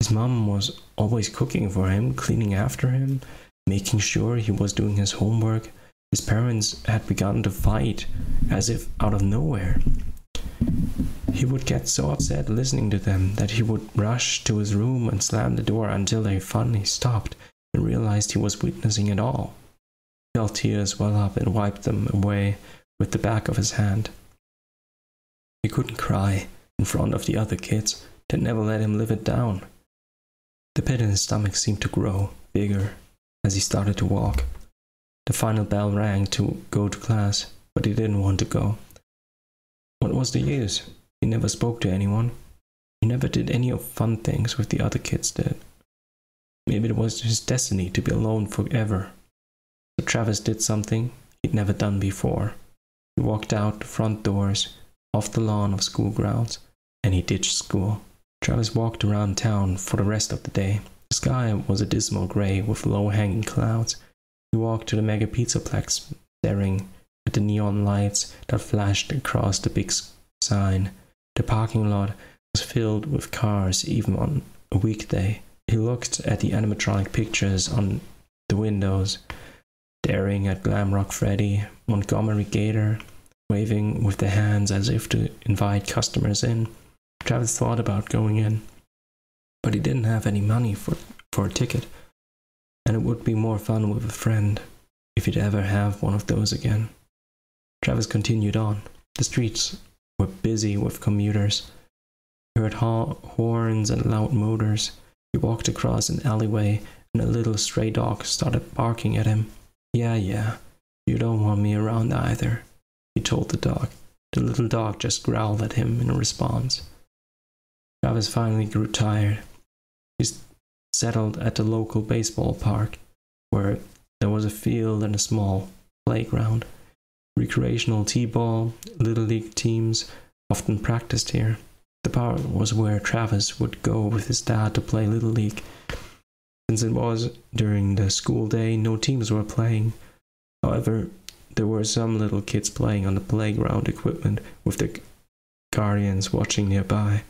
S1: His mom was always cooking for him, cleaning after him, making sure he was doing his homework. His parents had begun to fight, as if out of nowhere. He would get so upset listening to them that he would rush to his room and slam the door until they finally stopped and realized he was witnessing it all. He felt tears well up and wiped them away with the back of his hand. He couldn't cry in front of the other kids that never let him live it down. The pit in his stomach seemed to grow bigger as he started to walk. The final bell rang to go to class, but he didn't want to go. What was the use? He never spoke to anyone. He never did any of fun things with the other kids did. Maybe it was his destiny to be alone forever. So Travis did something he'd never done before. He walked out the front doors, off the lawn of school grounds, and he ditched school. Travis walked around town for the rest of the day. The sky was a dismal grey with low-hanging clouds. He walked to the mega Pizzaplex, staring at the neon lights that flashed across the big sign. The parking lot was filled with cars even on a weekday. He looked at the animatronic pictures on the windows, staring at Glamrock Freddy, Montgomery Gator, waving with their hands as if to invite customers in. Travis thought about going in, but he didn't have any money for a ticket, and it would be more fun with a friend if he'd ever have one of those again. Travis continued on. The streets were busy with commuters. He heard horns and loud motors. He walked across an alleyway, and a little stray dog started barking at him. Yeah, you don't want me around either, he told the dog. The little dog just growled at him in response. Travis finally grew tired. He settled at the local baseball park, where there was a field and a small playground. Recreational t-ball, little league teams often practiced here. The park was where Travis would go with his dad to play little league. Since it was during the school day, no teams were playing. However, there were some little kids playing on the playground equipment with their guardians watching nearby.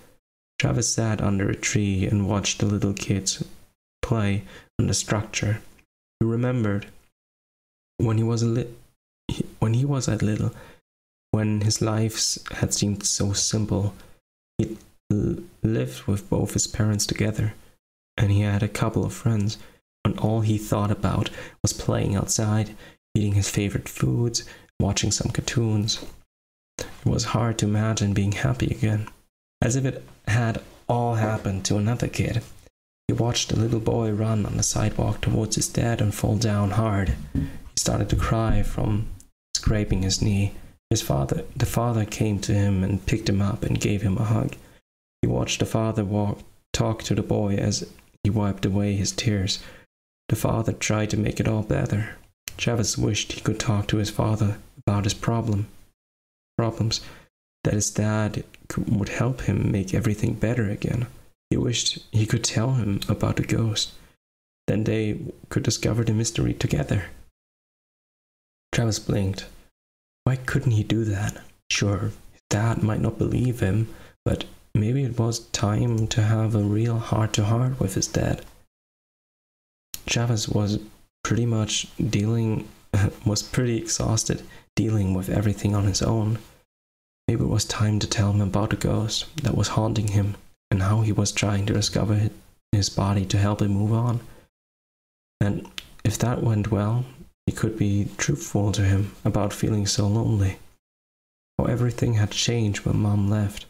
S1: Travis sat under a tree and watched the little kids play on the structure. He remembered when he was little, when his life had seemed so simple. He lived with both his parents together, and he had a couple of friends, and all he thought about was playing outside, eating his favorite foods, watching some cartoons. It was hard to imagine being happy again. As if it had all happened to another kid. He watched the little boy run on the sidewalk towards his dad and fall down hard. He started to cry from scraping his knee. The father came to him and picked him up and gave him a hug. He watched the father talk to the boy as he wiped away his tears. The father tried to make it all better. Travis wished he could talk to his father about his problems, that his dad would help him make everything better again. He wished he could tell him about the ghost. Then they could discover the mystery together. Travis blinked. Why couldn't he do that? Sure, his dad might not believe him, but maybe it was time to have a real heart-to-heart with his dad. Travis was pretty exhausted dealing with everything on his own. Maybe it was time to tell him about the ghost that was haunting him and how he was trying to discover his body to help him move on. And if that went well, he could be truthful to him about feeling so lonely. How everything had changed when Mom left.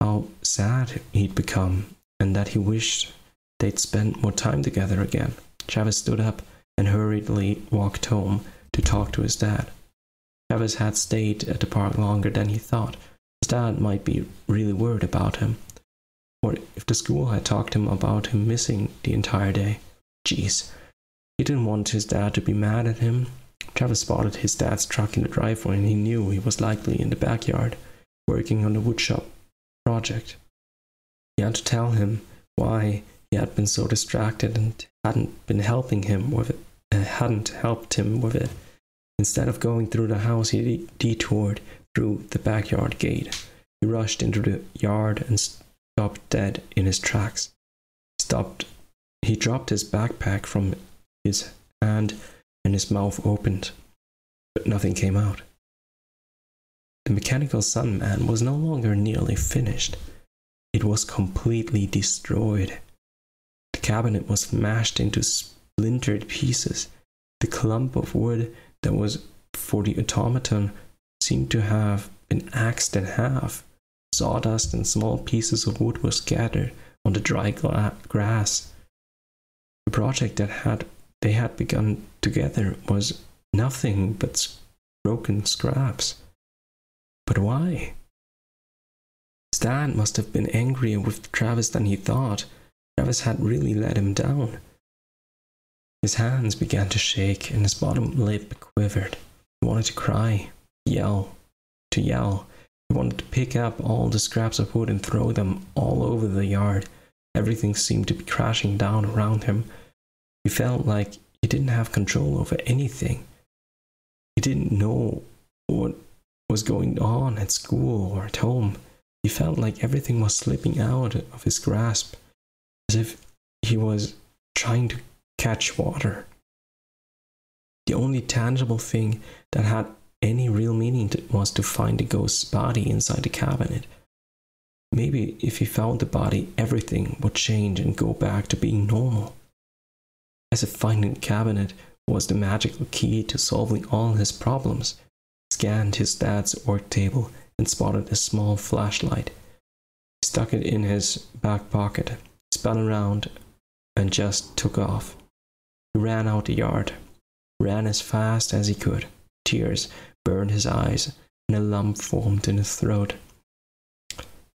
S1: How sad he'd become, and that he wished they'd spend more time together again. Travis stood up and hurriedly walked home to talk to his dad. Travis had stayed at the park longer than he thought. His dad might be really worried about him. Or if the school had talked to him about him missing the entire day. Jeez. He didn't want his dad to be mad at him. Travis spotted his dad's truck in the driveway and he knew he was likely in the backyard, working on the woodshop project. He had to tell him why he had been so distracted and hadn't helped him with it. Instead of going through the house, he detoured through the backyard gate. He rushed into the yard and stopped dead in his tracks. He dropped his backpack from his hand and his mouth opened, but nothing came out. The mechanical sun man was no longer nearly finished. It was completely destroyed. The cabinet was smashed into splintered pieces. The clump of wood that was for the automaton seemed to have been axed in half. Sawdust and small pieces of wood were scattered on the dry grass. The project that they had begun together was nothing but broken scraps. But why? Stan must have been angrier with Travis than he thought. Travis had really let him down. His hands began to shake and his bottom lip quivered. He wanted to cry, yell. He wanted to pick up all the scraps of wood and throw them all over the yard. Everything seemed to be crashing down around him. He felt like he didn't have control over anything. He didn't know what was going on at school or at home. He felt like everything was slipping out of his grasp, as if he was trying to catch water. The only tangible thing that had any real meaning was to find the ghost's body inside the cabinet. Maybe if he found the body, everything would change and go back to being normal. As if finding the cabinet was the magical key to solving all his problems, he scanned his dad's work table and spotted a small flashlight. He stuck it in his back pocket, spun around, and just took off. He ran out the yard, ran as fast as he could. Tears burned his eyes, and a lump formed in his throat.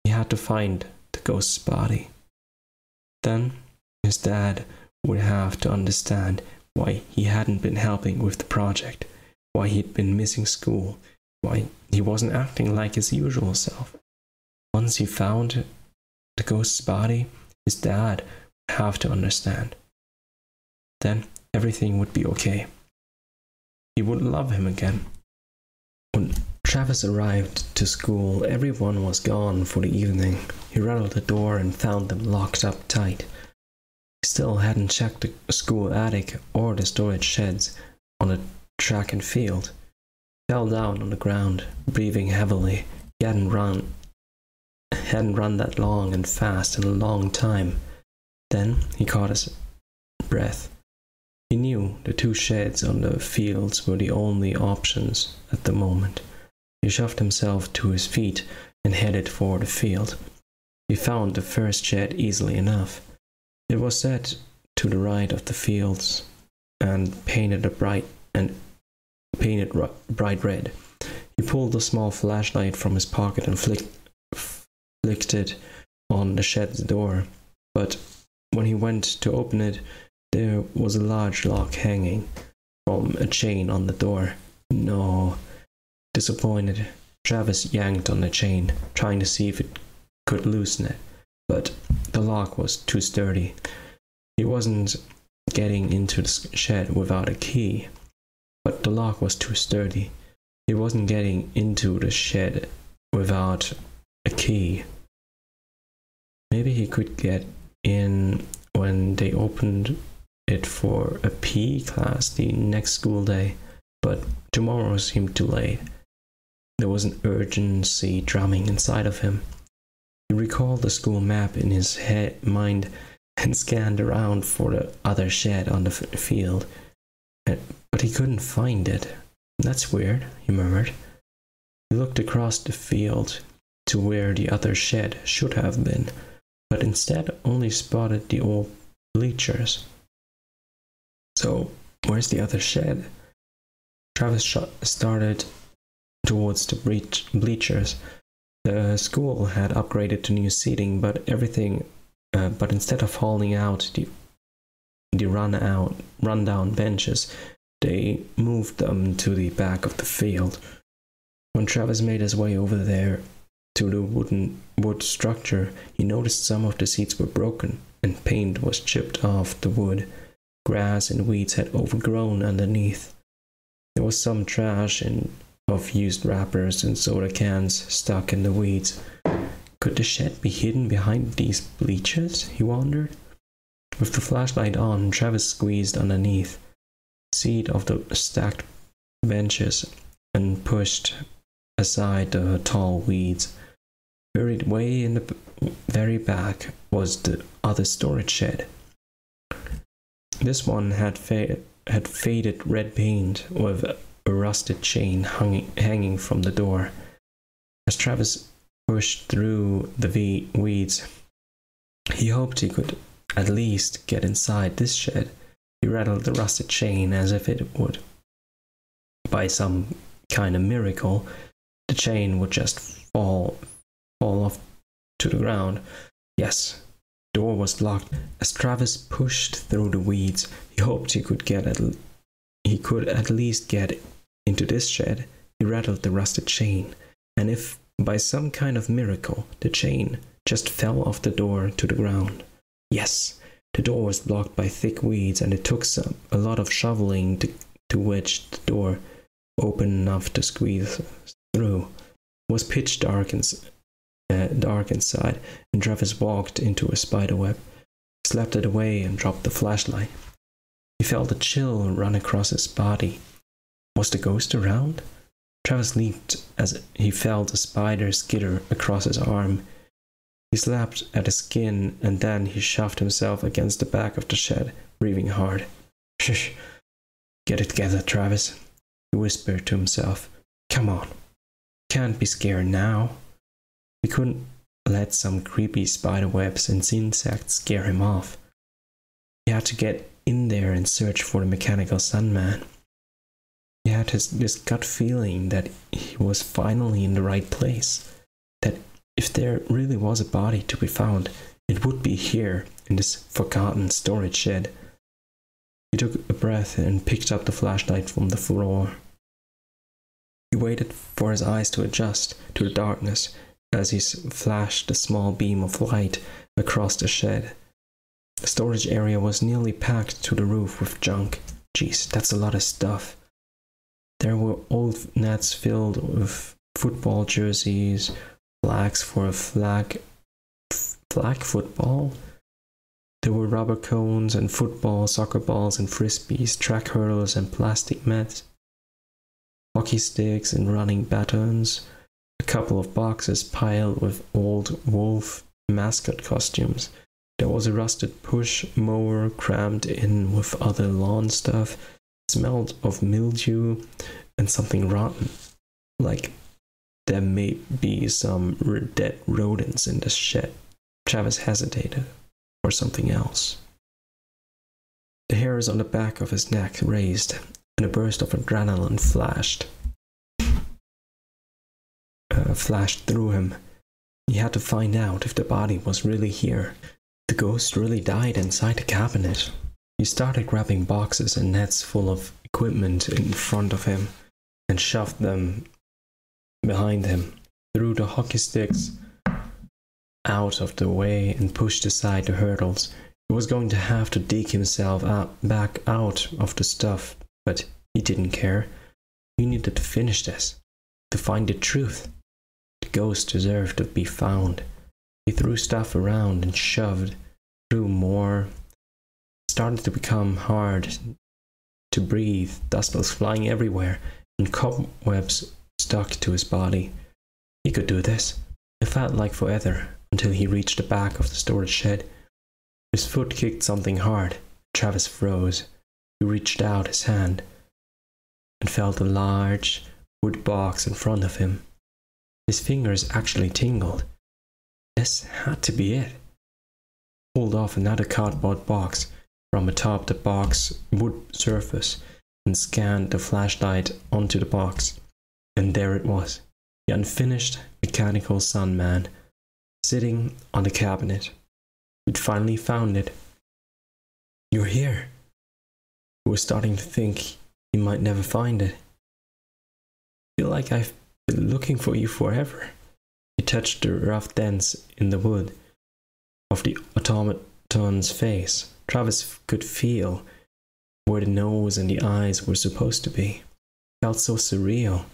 S1: He had to find the ghost's body. Then his dad would have to understand why he hadn't been helping with the project, why he'd been missing school, why he wasn't acting like his usual self. Once he found the ghost's body, his dad would have to understand. Then everything would be okay. He would love him again. When Travis arrived to school, everyone was gone for the evening. He rattled the door and found them locked up tight. He still hadn't checked the school attic or the storage sheds on the track and field. He fell down on the ground, breathing heavily. He hadn't run that long and fast in a long time. Then he caught his breath. He knew the two sheds on the fields were the only options at the moment. He shoved himself to his feet and headed for the field. He found the first shed easily enough. It was set to the right of the fields and painted bright red. He pulled a small flashlight from his pocket and flicked it on the shed's door. But when he went to open it, there was a large lock hanging from a chain on the door. No. Disappointed, Travis yanked on the chain, trying to see if it could loosen it, but the lock was too sturdy. He wasn't getting into the shed without a key, but the lock was too sturdy. He wasn't getting into the shed without a key. Maybe he could get in when they opened it for a PE class the next school day, but tomorrow seemed too late. There was an urgency drumming inside of him. He recalled the school map in his mind and scanned around for the other shed on the field, but he couldn't find it. That's weird, he murmured. He looked across the field to where the other shed should have been, but instead only spotted the old bleachers. So, where's the other shed? Travis started towards the bleachers. The school had upgraded to new seating, but instead of hauling out the rundown benches, They moved them to the back of the field. When Travis made his way over there to the wood structure, he noticed some of the seats were broken and paint was chipped off the wood. Grass and weeds had overgrown underneath. There was some trash of used wrappers and soda cans stuck in the weeds. Could the shed be hidden behind these bleachers? He wondered. With the flashlight on, Travis squeezed underneath the seat of the stacked benches and pushed aside the tall weeds. Buried way in the very back was the other storage shed. This one had faded red paint with a rusted chain hanging from the door. As Travis pushed through the weeds, he hoped he could at least get inside this shed. He rattled the rusted chain as if it would, by some kind of miracle, the chain would just fall off to the ground. Yes, the door was locked. As Travis pushed through the weeds, he hoped he could at least get into this shed. He rattled the rusted chain, and if by some kind of miracle the chain just fell off the door to the ground. Yes, the door was blocked by thick weeds, and it took a lot of shoveling to wedge the door open enough to squeeze through. It was pitch dark inside, and Travis walked into a spider web, slapped it away, and dropped the flashlight. He felt a chill run across his body. Was the ghost around? Travis leaped as he felt a spider skitter across his arm. He slapped at his skin, and then he shoved himself against the back of the shed, breathing hard. Shush! Get it together, Travis, he whispered to himself. Come on. Can't be scared now. He couldn't let some creepy spider webs and insects scare him off. He had to get in there and search for the mechanical Sandman. He had this gut feeling that he was finally in the right place, that if there really was a body to be found, it would be here in this forgotten storage shed. He took a breath and picked up the flashlight from the floor. He waited for his eyes to adjust to the darkness as he flashed a small beam of light across the shed. The storage area was nearly packed to the roof with junk. Jeez, that's a lot of stuff. There were old nets filled with football jerseys, flags for a flag football. There were rubber cones and football, soccer balls and frisbees, track hurdles and plastic mats, hockey sticks and running batons, a couple of boxes piled with old wolf mascot costumes. There was a rusted push mower crammed in with other lawn stuff. It smelled of mildew and something rotten, like there may be some dead rodents in the shed. Travis hesitated for something else. The hairs on the back of his neck raised, and a burst of adrenaline flashed through him. He had to find out if the body was really here. The ghost really died inside the cabinet. He started grabbing boxes and nets full of equipment in front of him and shoved them behind him, threw the hockey sticks out of the way and pushed aside the hurdles. He was going to have to dig himself back out of the stuff, but he didn't care. He needed to finish this, to find the truth. The ghost deserved to be found. He threw stuff around and shoved through more. It started to become hard to breathe. Dust was flying everywhere, and cobwebs stuck to his body. He could do this. It felt like forever until he reached the back of the storage shed. His foot kicked something hard. Travis froze. He reached out his hand and felt a large wood box in front of him. His fingers actually tingled. This had to be it. Pulled off another cardboard box from atop the box wood surface and scanned the flashlight onto the box. And there it was, the unfinished mechanical Sandman, sitting on the cabinet. He'd finally found it. You're here. He was starting to think you might never find it. I feel like I've been looking for you forever. He touched the rough dents in the wood of the automaton's face. Travis could feel where the nose and the eyes were supposed to be. It felt so surreal,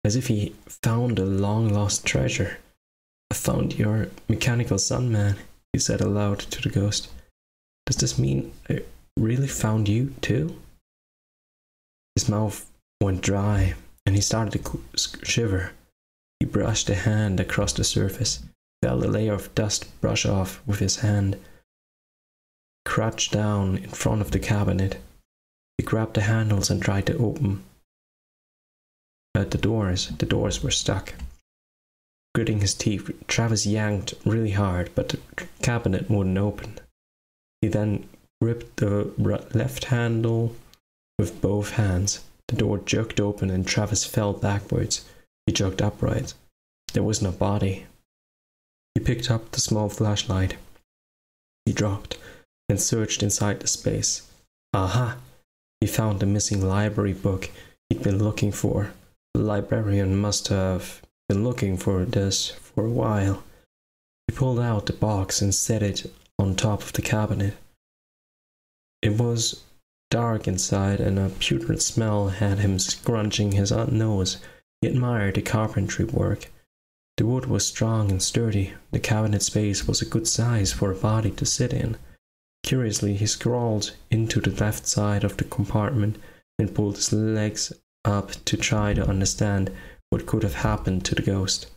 S1: as if he found a long-lost treasure. I found your mechanical son, man, he said aloud to the ghost. Does this mean I really found you, too? His mouth went dry, and he started to shiver. He brushed a hand across the surface, felt a layer of dust brush off with his hand. Crouched down in front of the cabinet. He grabbed the handles and tried to open the doors. The doors were stuck. Gritting his teeth, Travis yanked really hard, but the cabinet wouldn't open. He then gripped the left handle with both hands. The door jerked open and Travis fell backwards. He jerked upright. There was no body. He picked up the small flashlight. He dropped and searched inside the space. Aha! He found the missing library book he'd been looking for. The librarian must have been looking for this for a while. He pulled out the box and set it on top of the cabinet. It was dark inside and a putrid smell had him scrunching his nose. He admired the carpentry work. The wood was strong and sturdy. The cabinet space was a good size for a body to sit in. Curiously, he crawled into the left side of the compartment and pulled his legs up to try to understand what could have happened to the ghost.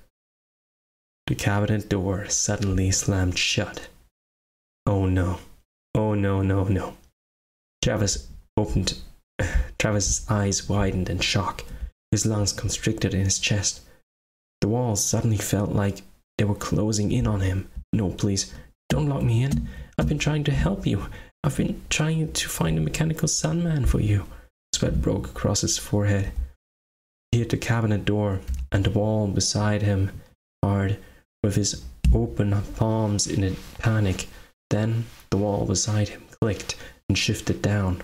S1: The cabinet door suddenly slammed shut. Oh no. Oh no, no, no. Travis's eyes widened in shock. His lungs constricted in his chest. The walls suddenly felt like they were closing in on him. No, please, don't lock me in. I've been trying to help you. I've been trying to find a mechanical sunman for you. Sweat broke across his forehead. He hit the cabinet door and the wall beside him hard with his open palms in a panic. Then the wall beside him clicked and shifted down,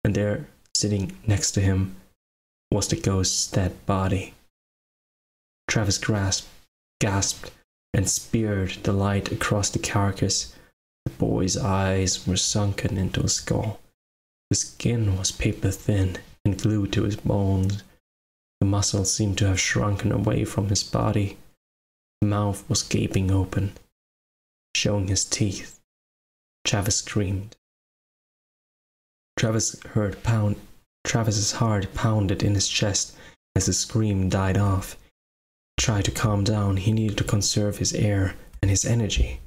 S1: and there, sitting next to him, was the ghost's dead body. Travis gasped, and speared the light across the carcass. The boy's eyes were sunken into his skull. The skin was paper thin and glued to his bones. The muscles seemed to have shrunken away from his body. The mouth was gaping open, showing his teeth. Travis screamed. Travis's heart pounded in his chest as the scream died off. He tried to calm down. He needed to conserve his air and his energy.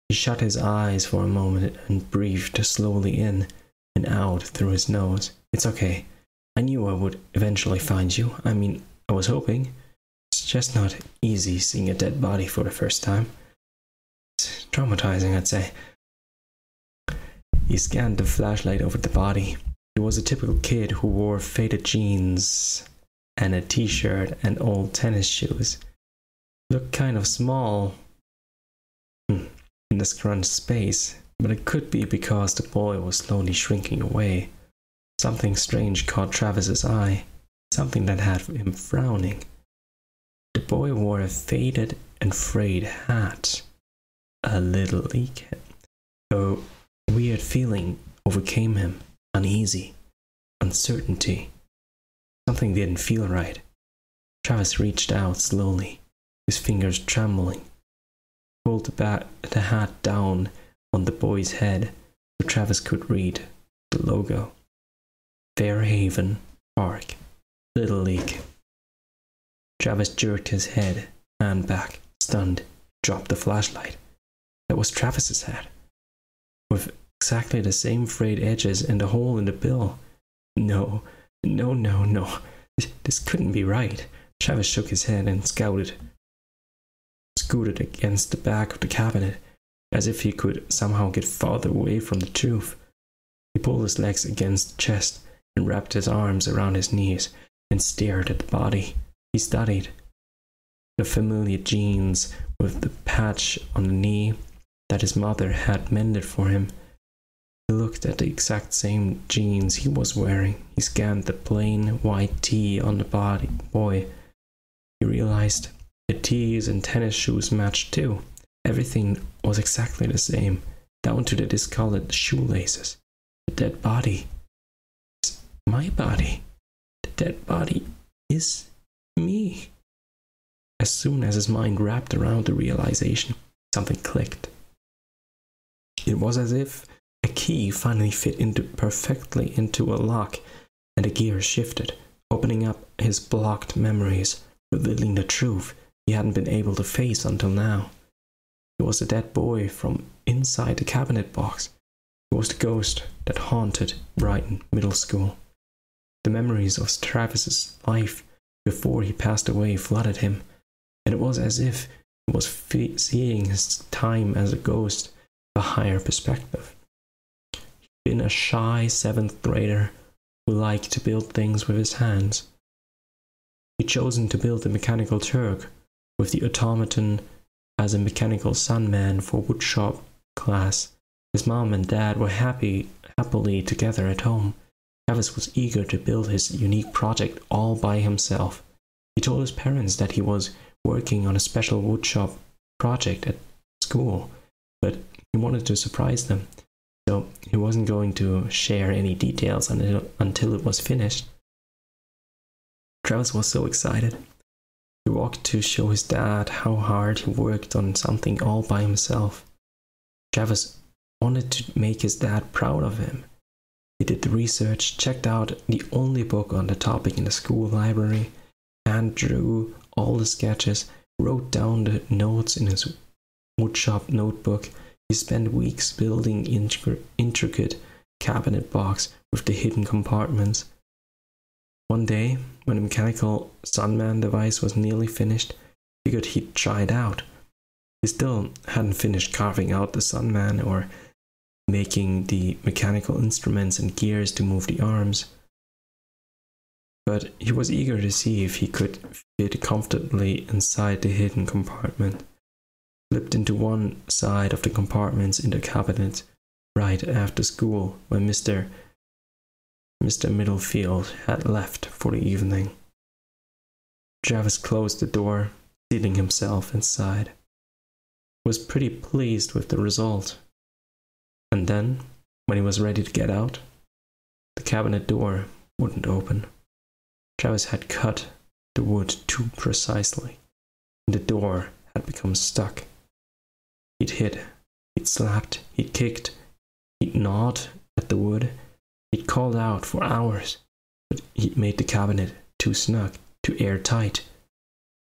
S1: He shut his eyes for a moment and breathed slowly in and out through his nose. It's okay. I knew I would eventually find you. I mean, I was hoping. It's just not easy seeing a dead body for the first time. It's traumatizing, I'd say. He scanned the flashlight over the body. He was a typical kid who wore faded jeans and a t-shirt and old tennis shoes. He looked kind of small in the scrunched space, but it could be because the boy was slowly shrinking away. Something strange caught Travis's eye, something that had him frowning. The boy wore a faded and frayed hat, a little leak. A weird feeling overcame him, uneasy, uncertainty. Something didn't feel right. Travis reached out slowly, his fingers trembling, pulled the hat down on the boy's head so Travis could read the logo. Fairhaven Park, Little League. Travis jerked his hand back, stunned, dropped the flashlight. That was Travis's hat, with exactly the same frayed edges and a hole in the bill. No. This couldn't be right. Travis shook his head and scooted against the back of the cabinet, as if he could somehow get farther away from the truth. He pulled his legs against the chest and wrapped his arms around his knees and stared at the body. He studied the familiar jeans with the patch on the knee that his mother had mended for him. He looked at the exact same jeans he was wearing. He scanned the plain white tee on the boy. He realized the tees and tennis shoes matched too. Everything was exactly the same, down to the discolored shoelaces. The dead body is my body. The dead body is me. As soon as his mind wrapped around the realization, something clicked. It was as if a key finally fit perfectly into a lock, and the gears shifted, opening up his blocked memories, revealing the truth he hadn't been able to face until now. It was the dead boy from inside the cabinet box. It was the ghost that haunted Brighton Middle School. The memories of Travis's life before he passed away flooded him, and it was as if he was seeing his time as a ghost with a higher perspective. He'd been a shy 7th grader who liked to build things with his hands. He'd chosen to build a mechanical Turk with the automaton as a mechanical Sandman for woodshop class. His mom and dad were happily together at home. Travis was eager to build his unique project all by himself. He told his parents that he was working on a special woodshop project at school, but he wanted to surprise them, so he wasn't going to share any details until it was finished. Travis was so excited. He walked to show his dad how hard he worked on something all by himself. Travis wanted to make his dad proud of him. He did the research, checked out the only book on the topic in the school library, and drew all the sketches, wrote down the notes in his woodshop notebook. He spent weeks building intricate cabinet box with the hidden compartments. One day, when the mechanical Sandman device was nearly finished, he figured he'd try it out. He still hadn't finished carving out the Sandman or making the mechanical instruments and gears to move the arms, but he was eager to see if he could fit comfortably inside the hidden compartment. Flipped into one side of the compartments in the cabinet right after school when Mr. Middlefield had left for the evening. Travis closed the door, seating himself inside. He was pretty pleased with the result. And then, when he was ready to get out, the cabinet door wouldn't open. Travis had cut the wood too precisely, and the door had become stuck. He'd hit, he'd slapped, he'd kicked, he'd gnawed at the wood, he'd called out for hours, but he'd made the cabinet too snug, too airtight.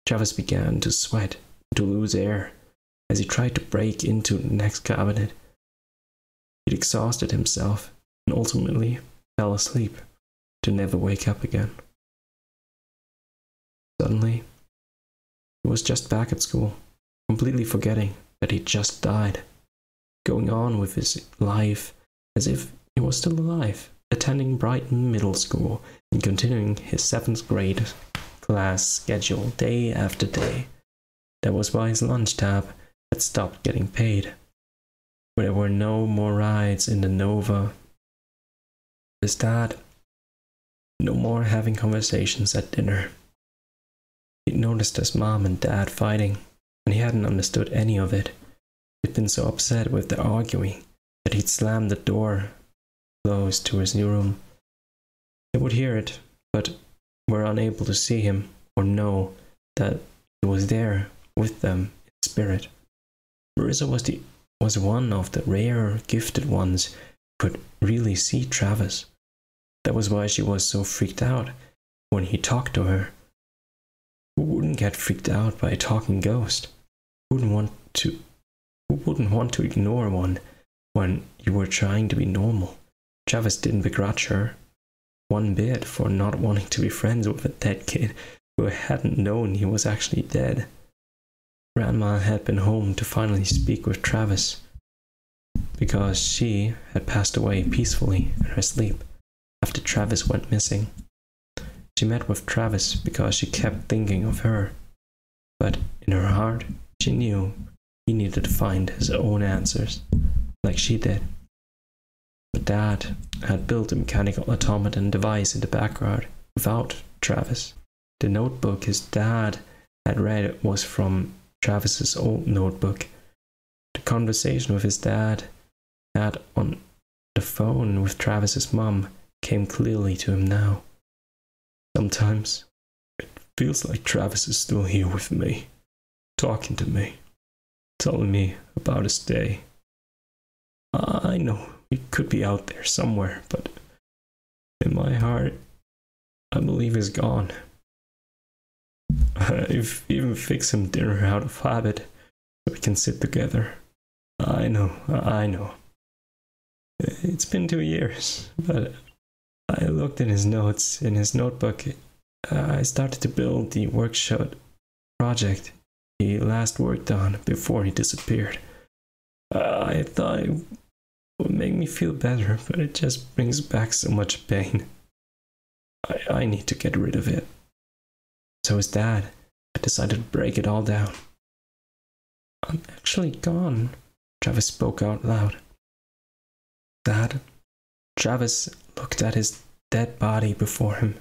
S1: Travis began to sweat, to lose air, as he tried to break into the next cabinet. He'd exhausted himself and ultimately fell asleep to never wake up again. Suddenly, he was just back at school, completely forgetting that he'd just died, going on with his life as if he was still alive, attending Brighton Middle School and continuing his 7th grade class schedule day after day. That was why his lunch tab had stopped getting paid. There were no more rides in the Nova. His dad, no more having conversations at dinner. He'd noticed his mom and dad fighting, and he hadn't understood any of it. He'd been so upset with their arguing that he'd slammed the door closed to his new room. They would hear it, but were unable to see him or know that he was there with them in spirit. Marissa was one of the rare gifted ones who could really see Travis. That was why she was so freaked out when he talked to her. Who wouldn't get freaked out by a talking ghost? Who wouldn't want to ignore one when you were trying to be normal? Travis didn't begrudge her one bit for not wanting to be friends with a dead kid who hadn't known he was actually dead. Grandma had been home to finally speak with Travis because she had passed away peacefully in her sleep after Travis went missing. She met with Travis because she kept thinking of her, but in her heart, she knew he needed to find his own answers, like she did. But Dad had built a mechanical automaton device in the background without Travis. The notebook his dad had read was from Travis's old notebook. The conversation with his dad had on the phone with Travis's mom came clearly to him now. Sometimes it feels like Travis is still here with me, talking to me, telling me about his day. I know he could be out there somewhere, but in my heart, I believe he's gone. I've even fixed him dinner out of habit so we can sit together. I know. It's been 2 years, but I looked in his notes, in his notebook. I started to build the workshop project he last worked on before he disappeared. I thought it would make me feel better, but it just brings back so much pain. I need to get rid of it. So his dad had decided to break it all down. I'm actually gone, Travis spoke out loud. Dad? Travis looked at his dead body before him,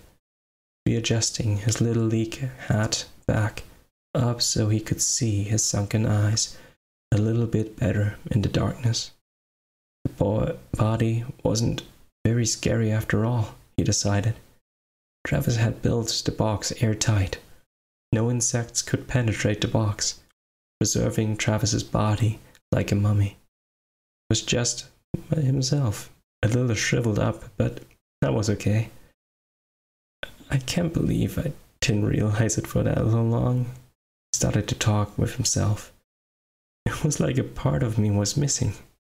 S1: readjusting his little leak hat back up so he could see his sunken eyes a little bit better in the darkness. The body wasn't very scary after all, he decided. Travis had built the box airtight. No insects could penetrate the box, preserving Travis's body like a mummy. It was just himself, a little shriveled up, but that was okay. I can't believe I didn't realize it for that long. He started to talk with himself. It was like a part of me was missing,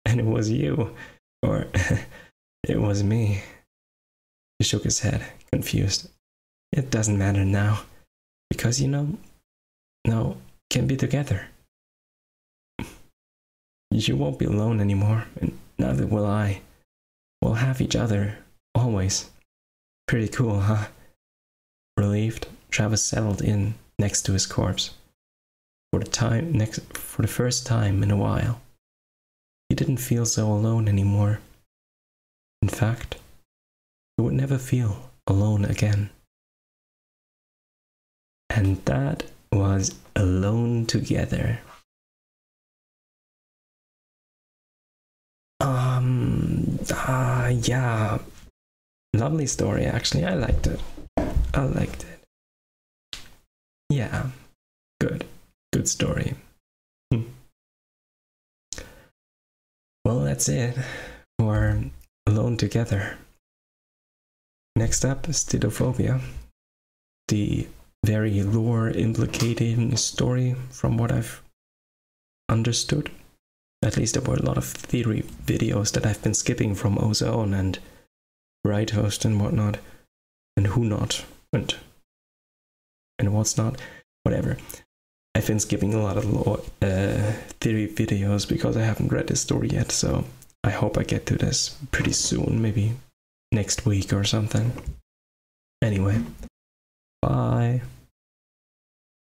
S1: and it was you, or it was me. He shook his head, confused. It doesn't matter now, because now can be together. You won't be alone anymore, and neither will I. We'll have each other, always. Pretty cool, huh? Relieved, Travis settled in next to his corpse. For the first time in a while, he didn't feel so alone anymore. In fact, he would never feel alone again. And that was Alone Together. Yeah. Lovely story, actually. I liked it. Yeah. Good story. Well, that's it for Alone Together. Next up, Stidophobia. The very lore-implicating story from what I've understood. At least there were a lot of theory videos that I've been skipping from Ozone and Right Host and whatnot, and who not, and what's not, whatever. I've been skipping a lot of theory videos because I haven't read this story yet, so I hope I get to this pretty soon, maybe next week or something. Anyway, bye.